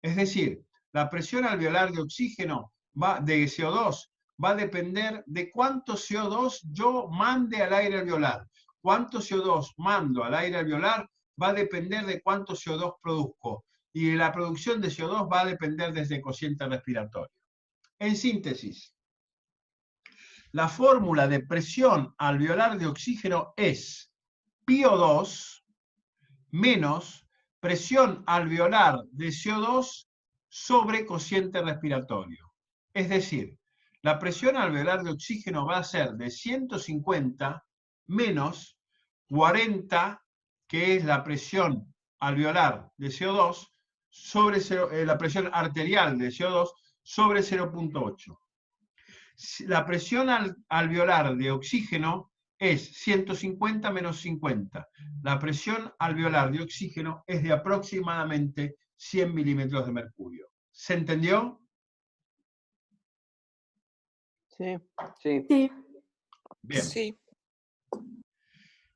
Es decir, la presión alveolar de oxígeno de CO2 va a depender de cuánto CO2 yo mande al aire alveolar. Cuánto CO2 mando al aire alveolar va a depender de cuánto CO2 produzco. Y la producción de CO2 va a depender desde el cociente respiratorio. En síntesis, la fórmula de presión alveolar de oxígeno es PiO2 menos presión alveolar de CO2 sobre cociente respiratorio. Es decir, la presión alveolar de oxígeno va a ser de 150 menos 40, que es la presión alveolar de CO2, sobre la presión arterial de CO2 sobre 0.8. La presión alveolar de oxígeno es 150 menos 50. La presión alveolar de oxígeno es de aproximadamente 100 milímetros de mercurio. ¿Se entendió? Sí. Sí. Sí. Bien. Sí.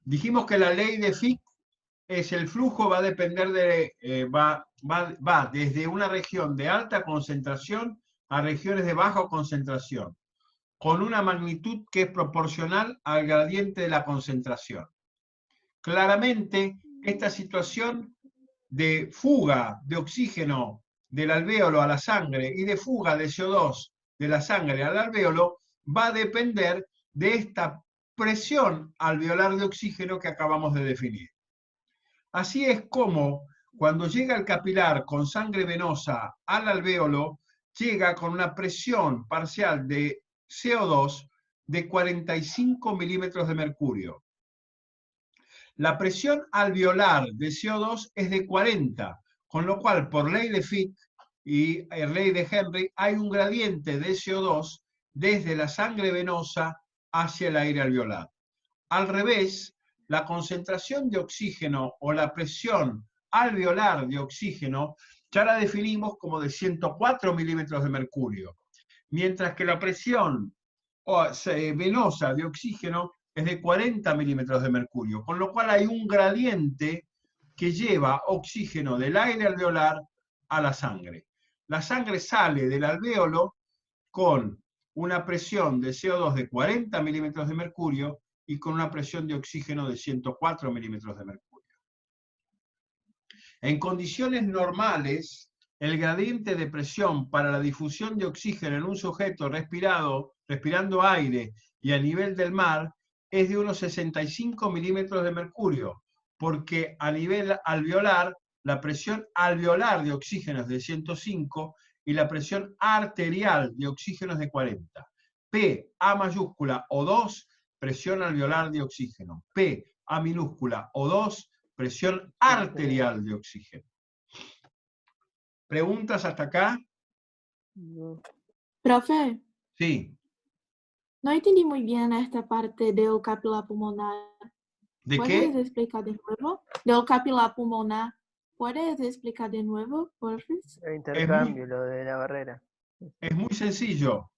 Dijimos que la ley de Fick es el flujo, va a depender de, va desde una región de alta concentración a regiones de baja concentración, con una magnitud que es proporcional al gradiente de la concentración. Claramente, esta situación de fuga de oxígeno del alvéolo a la sangre y de fuga de CO2 de la sangre al alvéolo va a depender de esta presión alveolar de oxígeno que acabamos de definir. Así es como, cuando llega el capilar con sangre venosa al alvéolo, llega con una presión parcial de CO2 de 45 milímetros de mercurio. La presión alveolar de CO2 es de 40, con lo cual, por ley de Fick y ley de Henry, hay un gradiente de CO2 desde la sangre venosa hacia el aire alveolar. Al revés, la concentración de oxígeno o la presión alveolar de oxígeno ya la definimos como de 104 milímetros de mercurio, mientras que la presión venosa de oxígeno es de 40 milímetros de mercurio, con lo cual hay un gradiente que lleva oxígeno del aire alveolar a la sangre. La sangre sale del alvéolo con una presión de CO2 de 40 milímetros de mercurio y con una presión de oxígeno de 104 milímetros de mercurio. En condiciones normales, el gradiente de presión para la difusión de oxígeno en un sujeto respirando aire y a nivel del mar es de unos 65 milímetros de mercurio, porque a nivel alveolar, la presión alveolar de oxígeno es de 105 y la presión arterial de oxígeno es de 40. P, A mayúscula O2, presión alveolar de oxígeno. P, A minúscula O2, presión arterial de oxígeno. ¿Preguntas hasta acá? Profe, Sí. no entendí muy bien esta parte del capilar pulmonar. ¿De ¿Puedes qué? explicar de nuevo? Del capilar pulmonar. ¿Puedes explicar de nuevo, por favor? El intercambio, lo de la barrera. Es muy sencillo.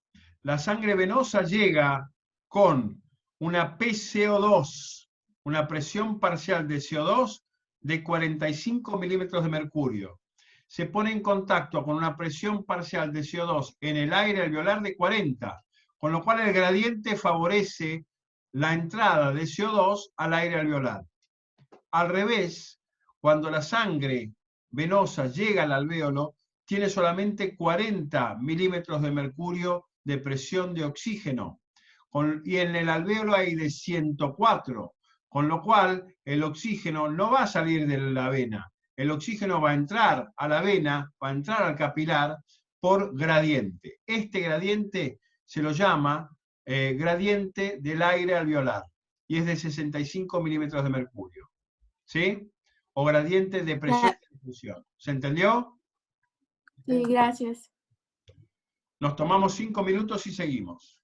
La sangre venosa llega con una PCO2, una presión parcial de CO2 de 45 milímetros de mercurio. Se pone en contacto con una presión parcial de CO2 en el aire alveolar de 40, con lo cual el gradiente favorece la entrada de CO2 al aire alveolar. Al revés, cuando la sangre venosa llega al alvéolo, tiene solamente 40 milímetros de mercurio de presión de oxígeno, y en el alvéolo hay de 104, con lo cual el oxígeno no va a salir de la vena, el oxígeno va a entrar a la vena, va a entrar al capilar por gradiente. Este gradiente se lo llama gradiente del aire alveolar, y es de 65 milímetros de mercurio. ¿Sí? O gradiente de presión de difusión. ¿Se entendió? Sí, gracias. Nos tomamos 5 minutos y seguimos.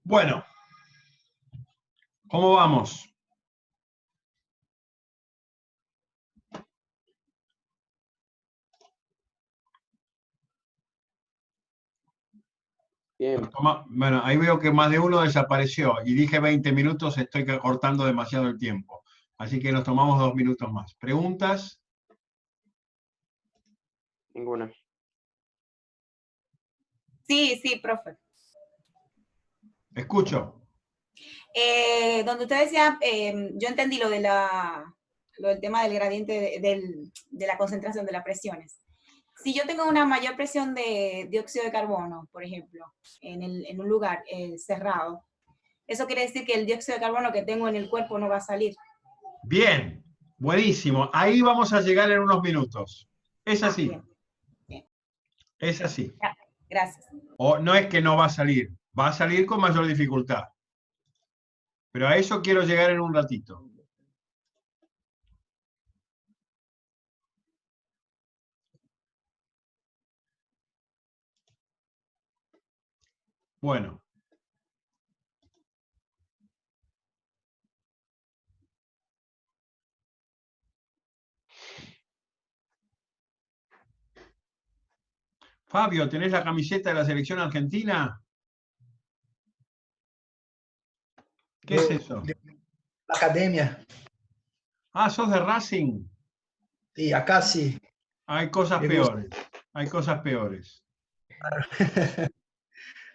Bueno, ¿cómo vamos? Bien. Bueno, ahí veo que más de uno desapareció y dije 20 minutos, estoy cortando demasiado el tiempo. Así que nos tomamos 2 minutos más. ¿Preguntas? Ninguna. Sí, sí, profe. Escucho. Donde usted decía, yo entendí lo del tema del gradiente de la concentración de las presiones. Si yo tengo una mayor presión de dióxido de carbono, por ejemplo, en un lugar cerrado, Eso quiere decir que el dióxido de carbono que tengo en el cuerpo no va a salir. Bien, buenísimo. Ahí vamos a llegar en unos minutos. Es así. Bien. Bien. Es así. Ya, gracias. O no es que no va a salir con mayor dificultad. Pero a eso quiero llegar en un ratito. Bueno. Fabio, ¿tenés la camiseta de la selección argentina? ¿Qué es eso? La academia. Ah, ¿sos de Racing? Sí, acá sí. Hay cosas Me peores. Hay cosas peores.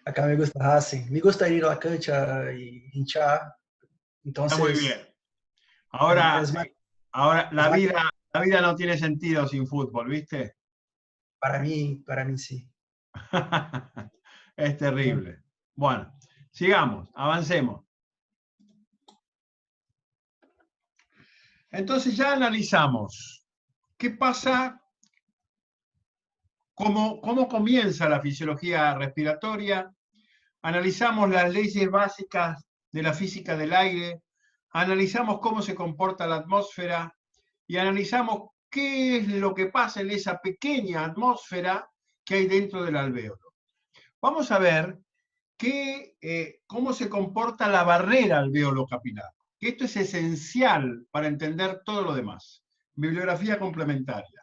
Acá me gusta Racing. Me gusta ir a la cancha y hinchar. Entonces, Está muy bien. Ahora, es más- ahora es más- la vida no tiene sentido sin fútbol, ¿viste? para mí sí. Es terrible. Bueno, sigamos, avancemos. Entonces ya analizamos qué pasa, cómo comienza la fisiología respiratoria, analizamos las leyes básicas de la física del aire, analizamos cómo se comporta la atmósfera y analizamos qué es lo que pasa en esa pequeña atmósfera que hay dentro del alvéolo. Vamos a ver cómo se comporta la barrera alvéolo capilar. Esto es esencial para entender todo lo demás. Bibliografía complementaria.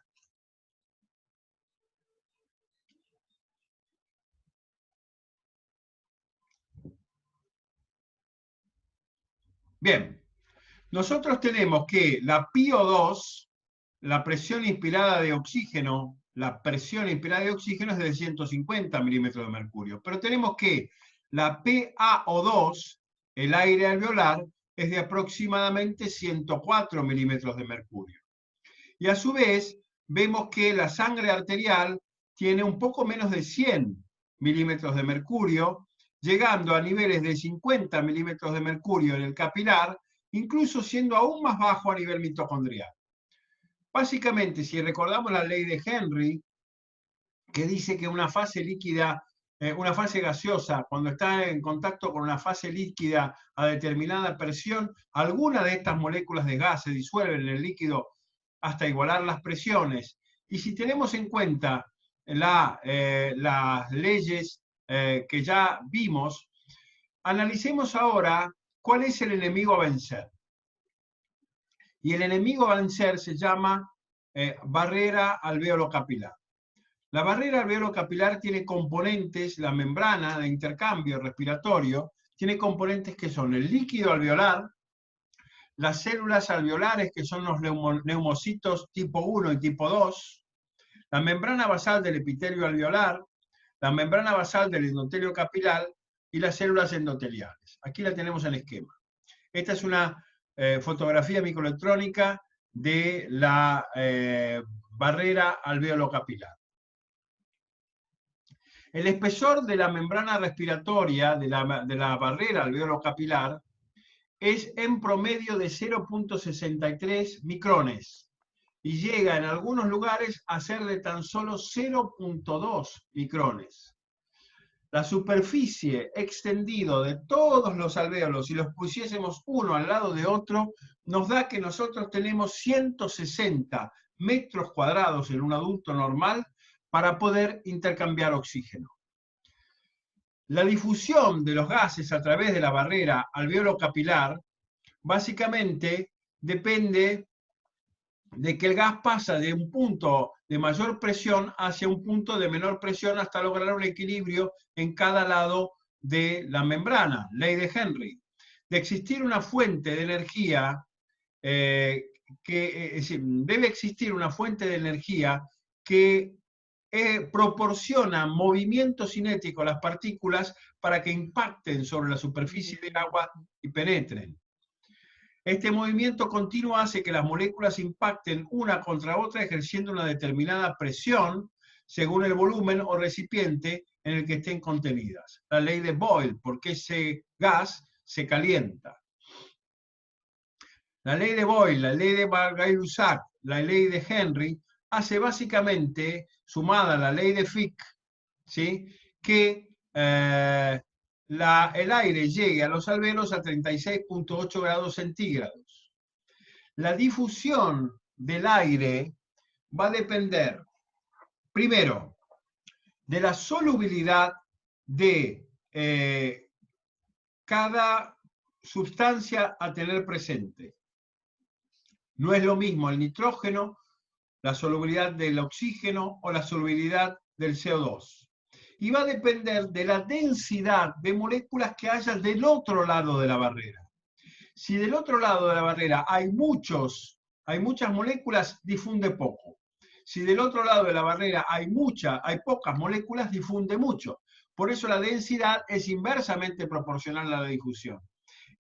Bien, nosotros tenemos que la PO2, la presión inspirada de oxígeno, es de 150 milímetros de mercurio, pero tenemos que la PaO2, el aire alveolar, es de aproximadamente 104 milímetros de mercurio. Y a su vez, vemos que la sangre arterial tiene un poco menos de 100 milímetros de mercurio, llegando a niveles de 50 milímetros de mercurio en el capilar, incluso siendo aún más bajo a nivel mitocondrial. Básicamente, si recordamos la ley de Henry, que dice que una fase líquida, una fase gaseosa, cuando está en contacto con una fase líquida a determinada presión, alguna de estas moléculas de gas se disuelven en el líquido hasta igualar las presiones. Y si tenemos en cuenta las leyes que ya vimos, analicemos ahora cuál es el enemigo a vencer. Y el enemigo a vencer se llama barrera alvéolo capilar. La barrera alvéolo capilar tiene componentes, la membrana de intercambio respiratorio, tiene componentes que son el líquido alveolar, las células alveolares, que son los neumocitos tipo 1 y tipo 2, la membrana basal del epitelio alveolar, la membrana basal del endotelio capilar y las células endoteliales. Aquí la tenemos en esquema. Esta es una fotografía microelectrónica de la barrera alvéolo capilar. El espesor de la membrana respiratoria de la barrera alvéolo capilar es en promedio de 0.63 micrones y llega en algunos lugares a ser de tan solo 0.2 micrones. La superficie extendido de todos los alvéolos, si los pusiésemos uno al lado de otro, nos da que nosotros tenemos 160 metros cuadrados en un adulto normal para poder intercambiar oxígeno. La difusión de los gases a través de la barrera alvéolo capilar básicamente depende de que el gas pasa de un punto de mayor presión hacia un punto de menor presión hasta lograr un equilibrio en cada lado de la membrana, ley de Henry. De existir una fuente de energía, debe existir una fuente de energía que proporciona movimiento cinético a las partículas para que impacten sobre la superficie del agua y penetren. Este movimiento continuo hace que las moléculas impacten una contra otra ejerciendo una determinada presión según el volumen o recipiente en el que estén contenidas. La ley de Boyle, porque ese gas se calienta. La ley de Boyle, la ley de Gay-Lussac, la ley de Henry, hace básicamente, sumada a la ley de Fick, ¿sí?, que el aire llegue a los alveolos a 36.8 grados centígrados. La difusión del aire va a depender, primero, de la solubilidad de cada sustancia a tener presente. No es lo mismo el nitrógeno, la solubilidad del oxígeno o la solubilidad del CO2. Y va a depender de la densidad de moléculas que haya del otro lado de la barrera. Si del otro lado de la barrera hay muchas moléculas, difunde poco. Si del otro lado de la barrera hay pocas moléculas, difunde mucho. Por eso la densidad es inversamente proporcional a la difusión.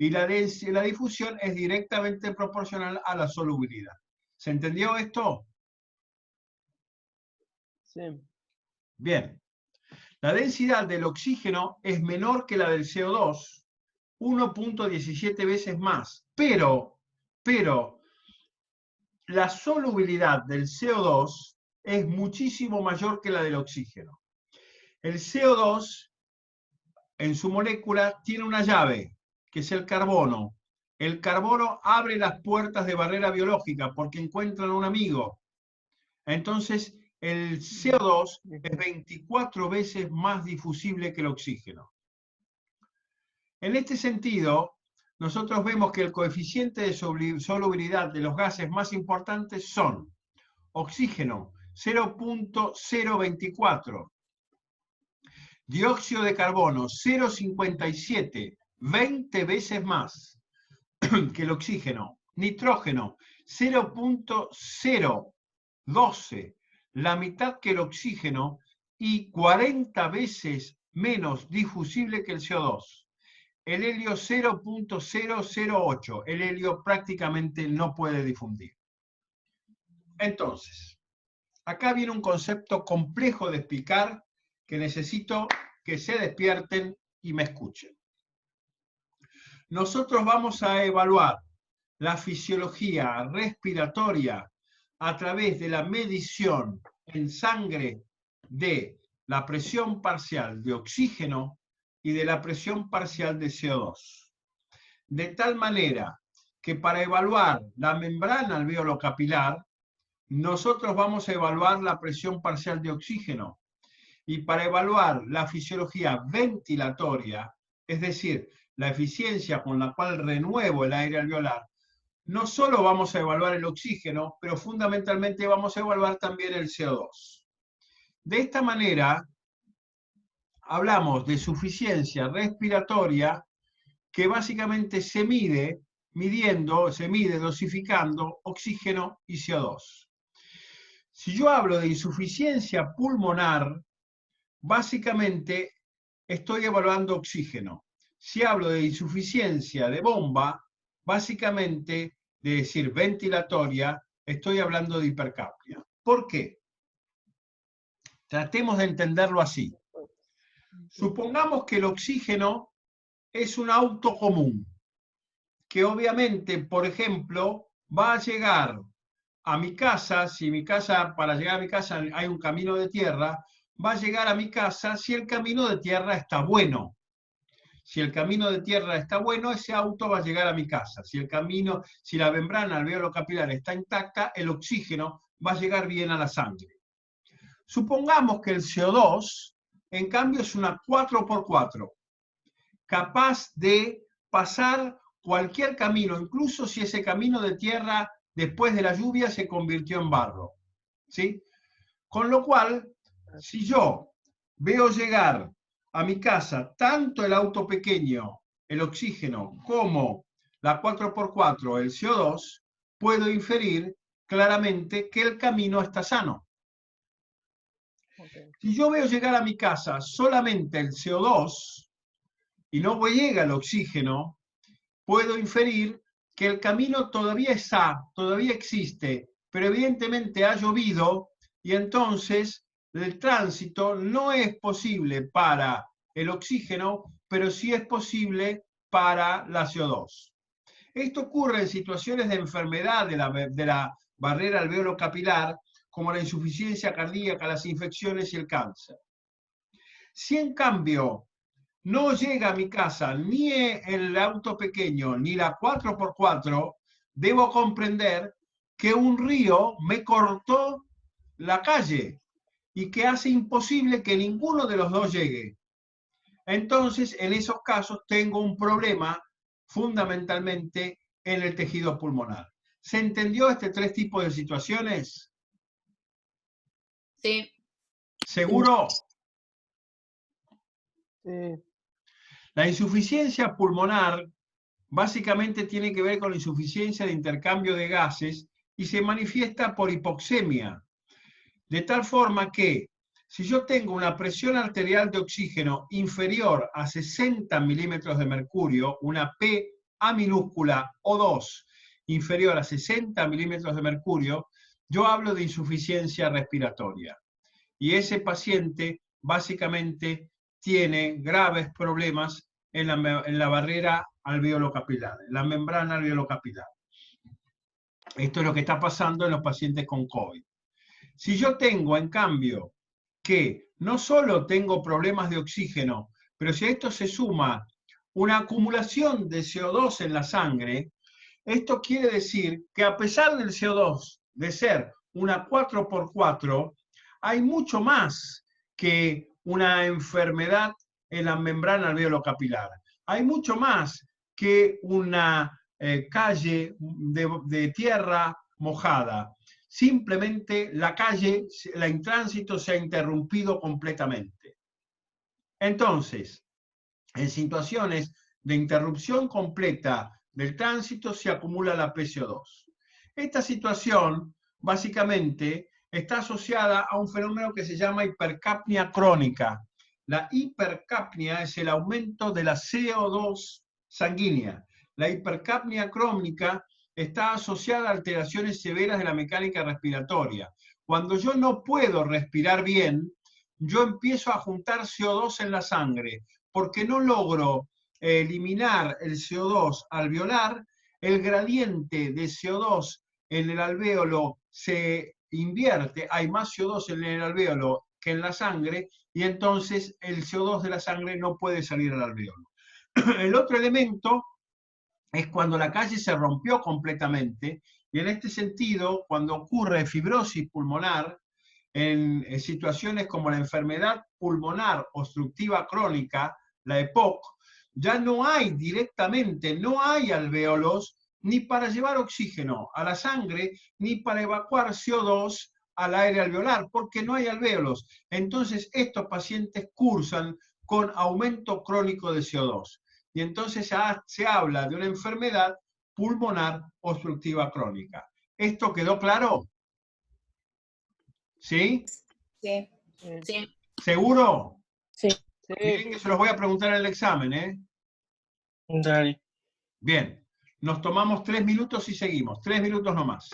Y la difusión es directamente proporcional a la solubilidad. ¿Se entendió esto? Sí. Bien. La densidad del oxígeno es menor que la del CO2, 1.17 veces más. Pero la solubilidad del CO2 es muchísimo mayor que la del oxígeno. El CO2, en su molécula, tiene una llave, que es el carbono. El carbono abre las puertas de barrera biológica porque encuentran un amigo. Entonces, el CO2 es 24 veces más difusible que el oxígeno. En este sentido, nosotros vemos que el coeficiente de solubilidad de los gases más importantes son oxígeno, 0.024, dióxido de carbono, 0.57, 20 veces más que el oxígeno, nitrógeno, 0.012, la mitad que el oxígeno y 40 veces menos difusible que el CO2. El helio 0.008, el helio prácticamente no puede difundir. Entonces, acá viene un concepto complejo de explicar que necesito que se despierten y me escuchen. Nosotros vamos a evaluar la fisiología respiratoria a través de la medición en sangre de la presión parcial de oxígeno y de la presión parcial de CO2. De tal manera que para evaluar la membrana alveolo-capilar, nosotros vamos a evaluar la presión parcial de oxígeno. Y para evaluar la fisiología ventilatoria, es decir, la eficiencia con la cual renuevo el aire alveolar, no solo vamos a evaluar el oxígeno, pero fundamentalmente vamos a evaluar también el CO2. De esta manera, hablamos de suficiencia respiratoria que básicamente se mide dosificando oxígeno y CO2. Si yo hablo de insuficiencia pulmonar, básicamente estoy evaluando oxígeno. Si hablo de insuficiencia de bomba, básicamente, de decir ventilatoria, estoy hablando de hipercapnia. ¿Por qué? Tratemos de entenderlo así. Supongamos que el oxígeno es un auto común, que obviamente, por ejemplo, va a llegar a mi casa, para llegar a mi casa hay un camino de tierra, va a llegar a mi casa si el camino de tierra está bueno. Si el camino de tierra está bueno, ese auto va a llegar a mi casa. Si la membrana alveolo-capilar está intacta, el oxígeno va a llegar bien a la sangre. Supongamos que el CO2, en cambio, es una 4x4, capaz de pasar cualquier camino, incluso si ese camino de tierra después de la lluvia se convirtió en barro. ¿Sí? Con lo cual, si yo veo llegar a mi casa tanto el auto pequeño, el oxígeno, como la 4x4, el CO2, puedo inferir claramente que el camino está sano. Si yo veo llegar a mi casa solamente el CO2 y no llega el oxígeno, puedo inferir que el camino todavía todavía existe, pero evidentemente ha llovido y entonces el tránsito no es posible para el oxígeno, pero sí es posible para la CO2. Esto ocurre en situaciones de enfermedad de la barrera alveolo-capilar, como la insuficiencia cardíaca, las infecciones y el cáncer. Si en cambio no llega a mi casa ni el auto pequeño ni la 4x4, debo comprender que un río me cortó la calle y que hace imposible que ninguno de los dos llegue. Entonces, en esos casos tengo un problema fundamentalmente en el tejido pulmonar. ¿Se entendió este tres tipos de situaciones? Sí. ¿Seguro? Sí. La insuficiencia pulmonar básicamente tiene que ver con la insuficiencia de intercambio de gases y se manifiesta por hipoxemia. De tal forma que si yo tengo una presión arterial de oxígeno inferior a 60 milímetros de mercurio, una PA minúscula O2 inferior a 60 milímetros de mercurio, yo hablo de insuficiencia respiratoria. Y ese paciente básicamente tiene graves problemas en la barrera alveolo-capilar, en la membrana alveolo-capilar. Esto es lo que está pasando en los pacientes con COVID. Si yo tengo, en cambio, que no solo tengo problemas de oxígeno, pero si a esto se suma una acumulación de CO2 en la sangre, esto quiere decir que a pesar del CO2 de ser una 4x4, hay mucho más que una enfermedad en la membrana alveolo-capilar. Hay mucho más que una calle de tierra mojada. Simplemente la calle, el tránsito se ha interrumpido completamente. Entonces, en situaciones de interrupción completa del tránsito se acumula la PCO2. Esta situación básicamente está asociada a un fenómeno que se llama hipercapnia crónica. La hipercapnia es el aumento de la CO2 sanguínea. La hipercapnia crónica está asociada a alteraciones severas de la mecánica respiratoria. Cuando yo no puedo respirar bien, yo empiezo a juntar CO2 en la sangre, porque no logro eliminar el CO2 alveolar, el gradiente de CO2 en el alvéolo se invierte, hay más CO2 en el alvéolo que en la sangre, y entonces el CO2 de la sangre no puede salir al alvéolo. El otro elemento es cuando la calle se rompió completamente, y en este sentido, cuando ocurre fibrosis pulmonar, en situaciones como la enfermedad pulmonar obstructiva crónica, la EPOC, ya no hay directamente, no hay alvéolos ni para llevar oxígeno a la sangre, ni para evacuar CO2 al aire alveolar, porque no hay alvéolos. Entonces estos pacientes cursan con aumento crónico de CO2. Y entonces se habla de una enfermedad pulmonar obstructiva crónica. ¿Esto quedó claro? ¿Sí? Sí. Sí. ¿Seguro? Sí. Miren que se los voy a preguntar en el examen, ¿eh? Dale. Bien. Nos tomamos 3 minutos y seguimos. 3 minutos nomás.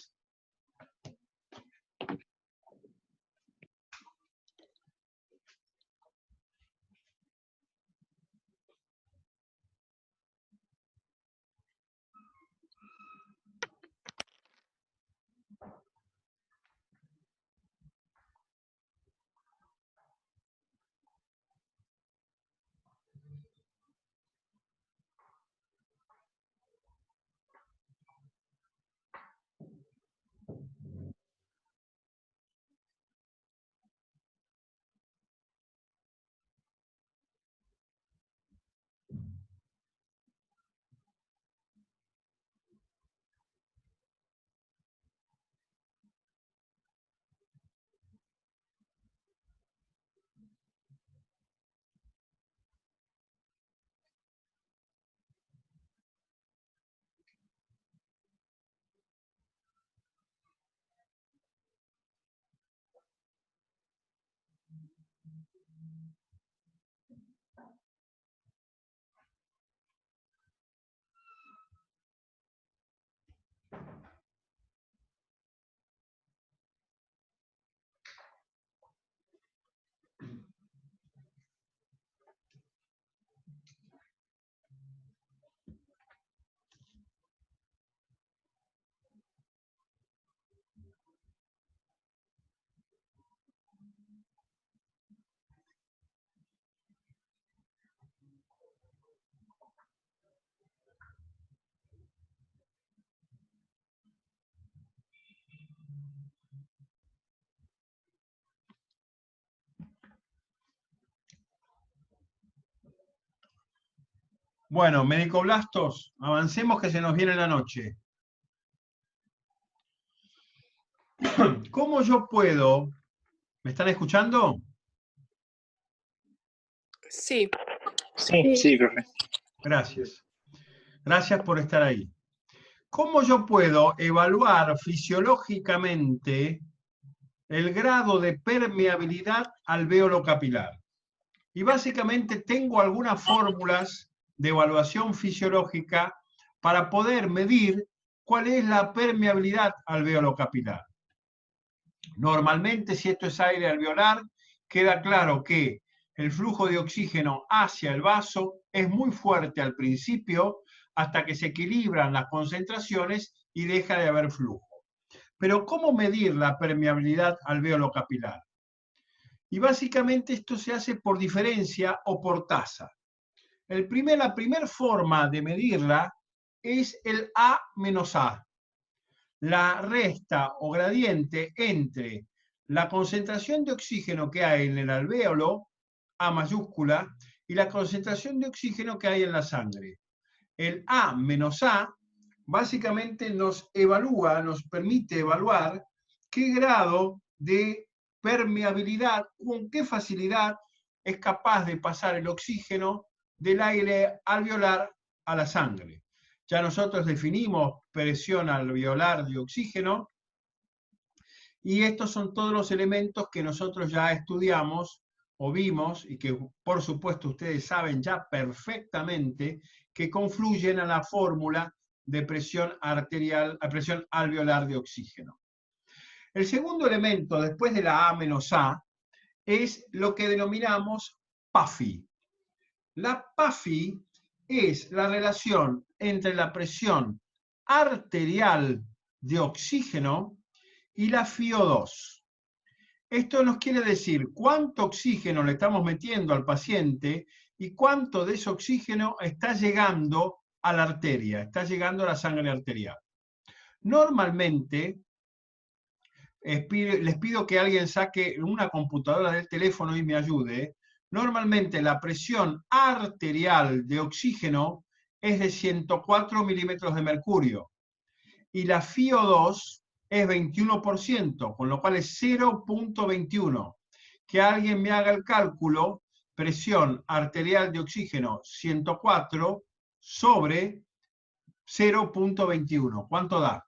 Bueno, medicoblastos, avancemos que se nos viene la noche. ¿Cómo yo puedo? ¿Me están escuchando? Sí. Sí, profe. Gracias. Gracias por estar ahí. ¿Cómo yo puedo evaluar fisiológicamente el grado de permeabilidad alvéolo capilar? Y básicamente tengo algunas fórmulas de evaluación fisiológica para poder medir cuál es la permeabilidad alvéolo capilar. Normalmente, si esto es aire alveolar, queda claro que el flujo de oxígeno hacia el vaso es muy fuerte al principio, hasta que se equilibran las concentraciones y deja de haber flujo. Pero ¿cómo medir la permeabilidad alvéolo capilar? Y básicamente esto se hace por diferencia o por tasa. La primera forma de medirla es el A menos A. La resta o gradiente entre la concentración de oxígeno que hay en el alvéolo, A mayúscula, y la concentración de oxígeno que hay en la sangre. El A menos A básicamente nos permite evaluar qué grado de permeabilidad, con qué facilidad es capaz de pasar el oxígeno del aire alveolar a la sangre. Ya nosotros definimos presión alveolar de oxígeno y estos son todos los elementos que nosotros ya estudiamos o vimos y que por supuesto ustedes saben ya perfectamente que confluyen a la fórmula de presión arterial, a presión alveolar de oxígeno. El segundo elemento después de la A menos A es lo que denominamos PAFI. La PAFI es la relación entre la presión arterial de oxígeno y la FiO2. Esto nos quiere decir cuánto oxígeno le estamos metiendo al paciente y cuánto de ese oxígeno está llegando a la arteria, está llegando a la sangre arterial. Normalmente, les pido que alguien saque una computadora del teléfono y me ayude. Normalmente la presión arterial de oxígeno es de 104 milímetros de mercurio y la FiO2 es 21%, con lo cual es 0.21. Que alguien me haga el cálculo, presión arterial de oxígeno 104 sobre 0.21. ¿Cuánto da?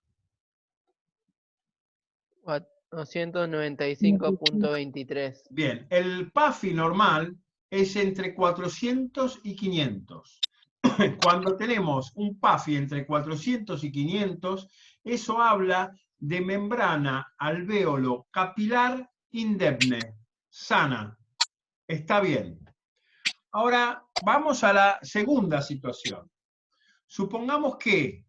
295.23. Bien, el PAFI normal es entre 400 y 500. Cuando tenemos un PAFI entre 400 y 500, eso habla de membrana alvéolo capilar indemne, sana. Está bien. Ahora vamos a la segunda situación. Supongamos que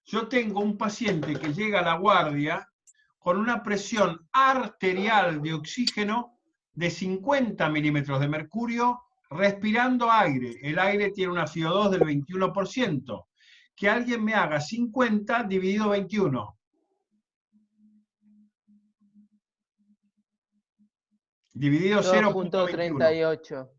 yo tengo un paciente que llega a la guardia con una presión arterial de oxígeno de 50 milímetros de mercurio, respirando aire. El aire tiene una FiO2 del 21%. Que alguien me haga 50 dividido 21. Dividido 0.38.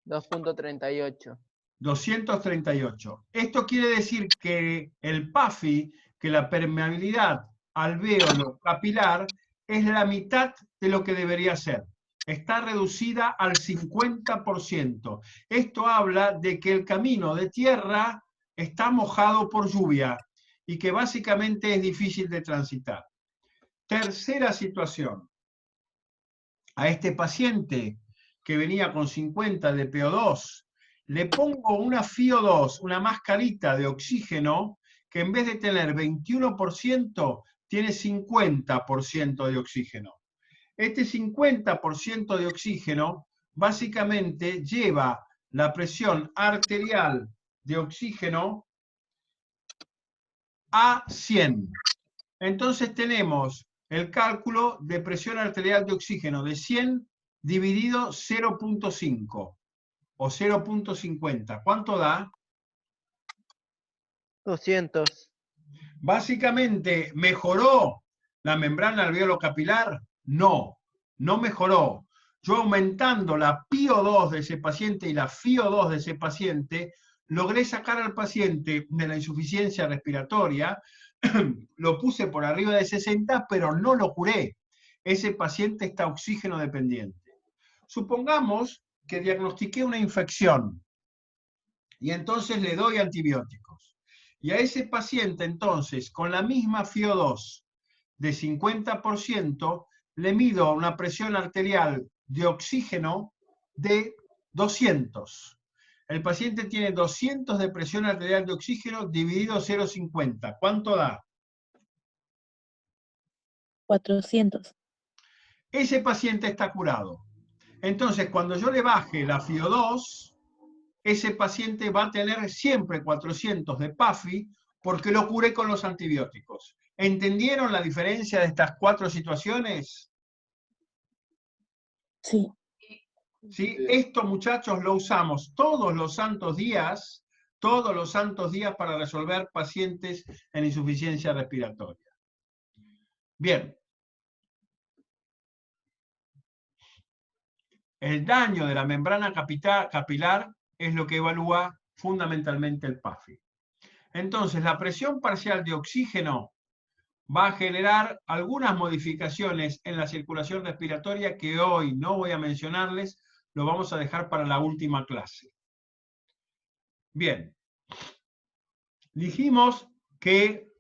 2.38. 238. Esto quiere decir que el PAFI, que la permeabilidad alvéolo capilar, es la mitad de lo que debería ser. Está reducida al 50%. Esto habla de que el camino de tierra está mojado por lluvia y que básicamente es difícil de transitar. Tercera situación. A este paciente que venía con 50 de PO2, le pongo una FiO2, una mascarita de oxígeno, que en vez de tener 21%, tiene 50% de oxígeno. Este 50% de oxígeno básicamente lleva la presión arterial de oxígeno a 100. Entonces tenemos el cálculo de presión arterial de oxígeno de 100 dividido 0.5 o 0.50. ¿Cuánto da? 200. Básicamente, ¿mejoró la membrana alvéolo capilar? No, no mejoró. Yo aumentando la PiO2 de ese paciente y la FiO2 de ese paciente, logré sacar al paciente de la insuficiencia respiratoria, lo puse por arriba de 60, pero no lo curé. Ese paciente está oxígeno dependiente. Supongamos que diagnostiqué una infección y entonces le doy antibióticos. Y a ese paciente entonces, con la misma FiO2 de 50%, le mido una presión arterial de oxígeno de 200. El paciente tiene 200 de presión arterial de oxígeno dividido 0,50. ¿Cuánto da? 400. Ese paciente está curado. Entonces, cuando yo le baje la FiO2, ese paciente va a tener siempre 400 de PAFI porque lo curé con los antibióticos. ¿Entendieron la diferencia de estas 4 situaciones? Sí. ¿Sí? Esto, muchachos, lo usamos todos los santos días para resolver pacientes en insuficiencia respiratoria. Bien. El daño de la membrana capilar es lo que evalúa fundamentalmente el PAFI. Entonces, la presión parcial de oxígeno va a generar algunas modificaciones en la circulación respiratoria que hoy no voy a mencionarles, lo vamos a dejar para la última clase. Bien. Dijimos que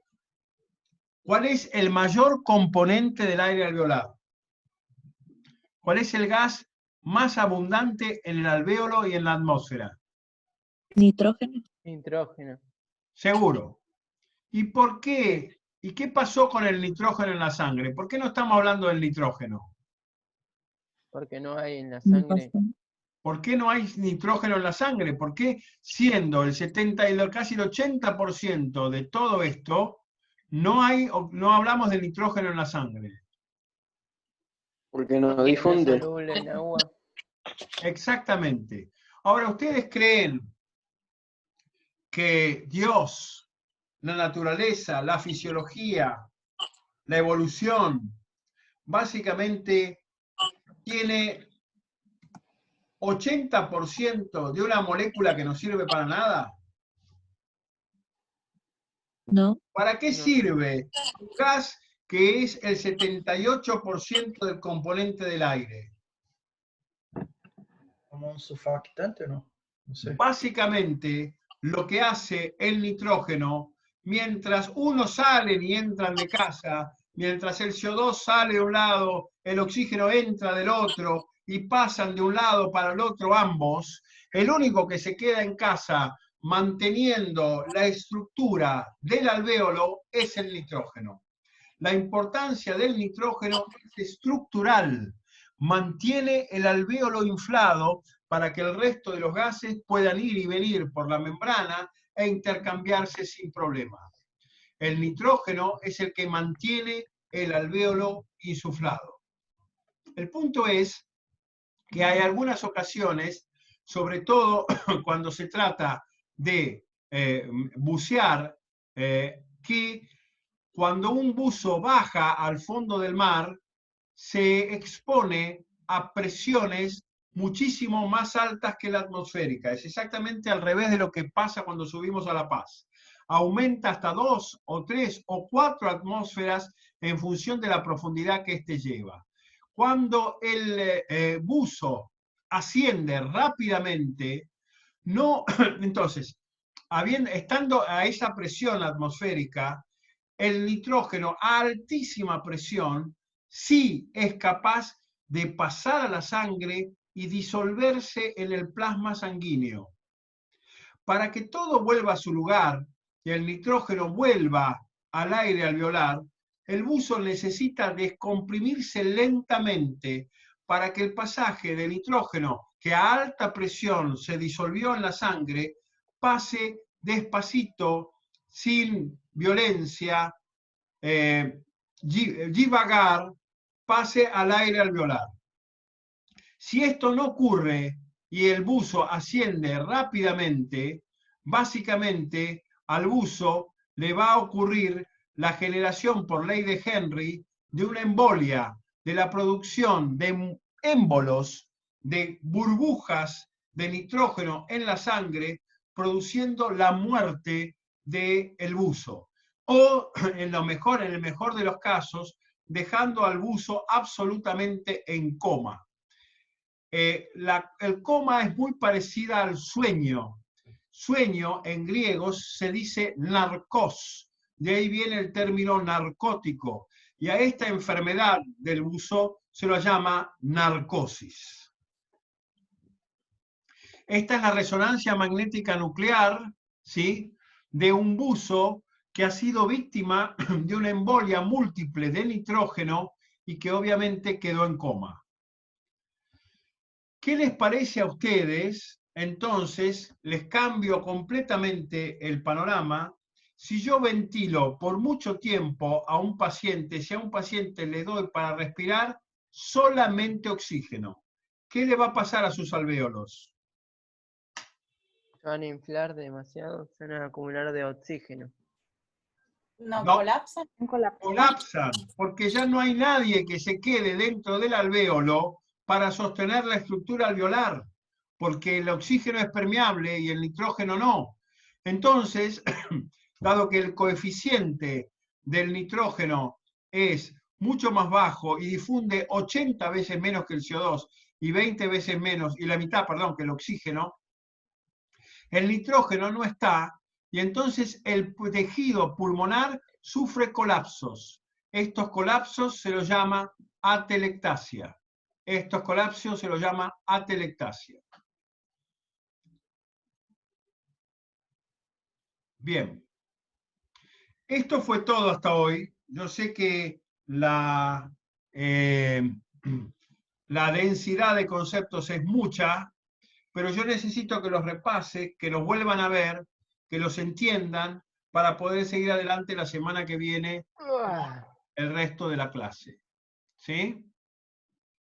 ¿cuál es el mayor componente del aire alveolar? ¿Cuál es el gas más abundante en el alvéolo y en la atmósfera? Nitrógeno. Nitrógeno. Seguro. ¿Y por qué? ¿Y qué pasó con el nitrógeno en la sangre? ¿Por qué no estamos hablando del nitrógeno? Porque no hay en la sangre. ¿Por qué no hay nitrógeno en la sangre? ¿Por qué siendo el 70 y casi el 80% de todo esto, no hablamos de nitrógeno en la sangre? Porque no difunde. Soluble en agua. Exactamente. Ahora, ¿ustedes creen que Dios, la naturaleza, la fisiología, la evolución, básicamente tiene 80% de una molécula que no sirve para nada? No. ¿Para qué sirve un gas que es el 78% del componente del aire? Como un surfactante, ¿no? No sé. Básicamente, lo que hace el nitrógeno, mientras unos salen y entran de casa, mientras el CO2 sale de un lado, el oxígeno entra del otro y pasan de un lado para el otro ambos, el único que se queda en casa manteniendo la estructura del alvéolo es el nitrógeno. La importancia del nitrógeno es estructural, mantiene el alvéolo inflado para que el resto de los gases puedan ir y venir por la membrana e intercambiarse sin problema. El nitrógeno es el que mantiene el alvéolo insuflado. El punto es que hay algunas ocasiones, sobre todo cuando se trata de bucear, que cuando un buzo baja al fondo del mar, se expone a presiones muchísimo más altas que la atmosférica. Es exactamente al revés de lo que pasa cuando subimos a La Paz. Aumenta hasta 2 o 3 o 4 atmósferas en función de la profundidad que éste lleva. Cuando el buzo asciende rápidamente, no, entonces, estando a esa presión atmosférica, el nitrógeno a altísima presión sí es capaz de pasar a la sangre y disolverse en el plasma sanguíneo. Para que todo vuelva a su lugar y el nitrógeno vuelva al aire alveolar, el buzo necesita descomprimirse lentamente para que el pasaje de nitrógeno que a alta presión se disolvió en la sangre pase despacito, sin violencia, divagar, pase al aire alveolar. Si esto no ocurre y el buzo asciende rápidamente, básicamente al buzo le va a ocurrir la generación por ley de Henry de una embolia, de la producción de émbolos, de burbujas de nitrógeno en la sangre, produciendo la muerte del buzo. O, en el mejor de los casos, dejando al buzo absolutamente en coma. El coma es muy parecida al sueño. Sueño en griego se dice narcos, de ahí viene el término narcótico, y a esta enfermedad del buzo se lo llama narcosis. Esta es la resonancia magnética nuclear, ¿sí?, de un buzo que ha sido víctima de una embolia múltiple de nitrógeno y que obviamente quedó en coma. ¿Qué les parece a ustedes? Entonces, les cambio completamente el panorama. Si yo ventilo por mucho tiempo a un paciente, si a un paciente le doy para respirar solamente oxígeno, ¿qué le va a pasar a sus alvéolos? Se van a inflar demasiado, se van a acumular de oxígeno. No, No. colapsan. Colapsan, porque ya no hay nadie que se quede dentro del alvéolo para sostener la estructura alveolar, porque el oxígeno es permeable y el nitrógeno no. Entonces, dado que el coeficiente del nitrógeno es mucho más bajo y difunde 80 veces menos que el CO2 y 20 veces menos, y la mitad, perdón, que el oxígeno, el nitrógeno no está, y entonces el tejido pulmonar sufre colapsos. Estos colapsos se los llama atelectasia. Estos colapsos se los llama atelectasia. Bien. Esto fue todo hasta hoy. Yo sé que la densidad de conceptos es mucha, pero yo necesito que los repase, que los vuelvan a ver, que los entiendan, para poder seguir adelante la semana que viene el resto de la clase. ¿Sí?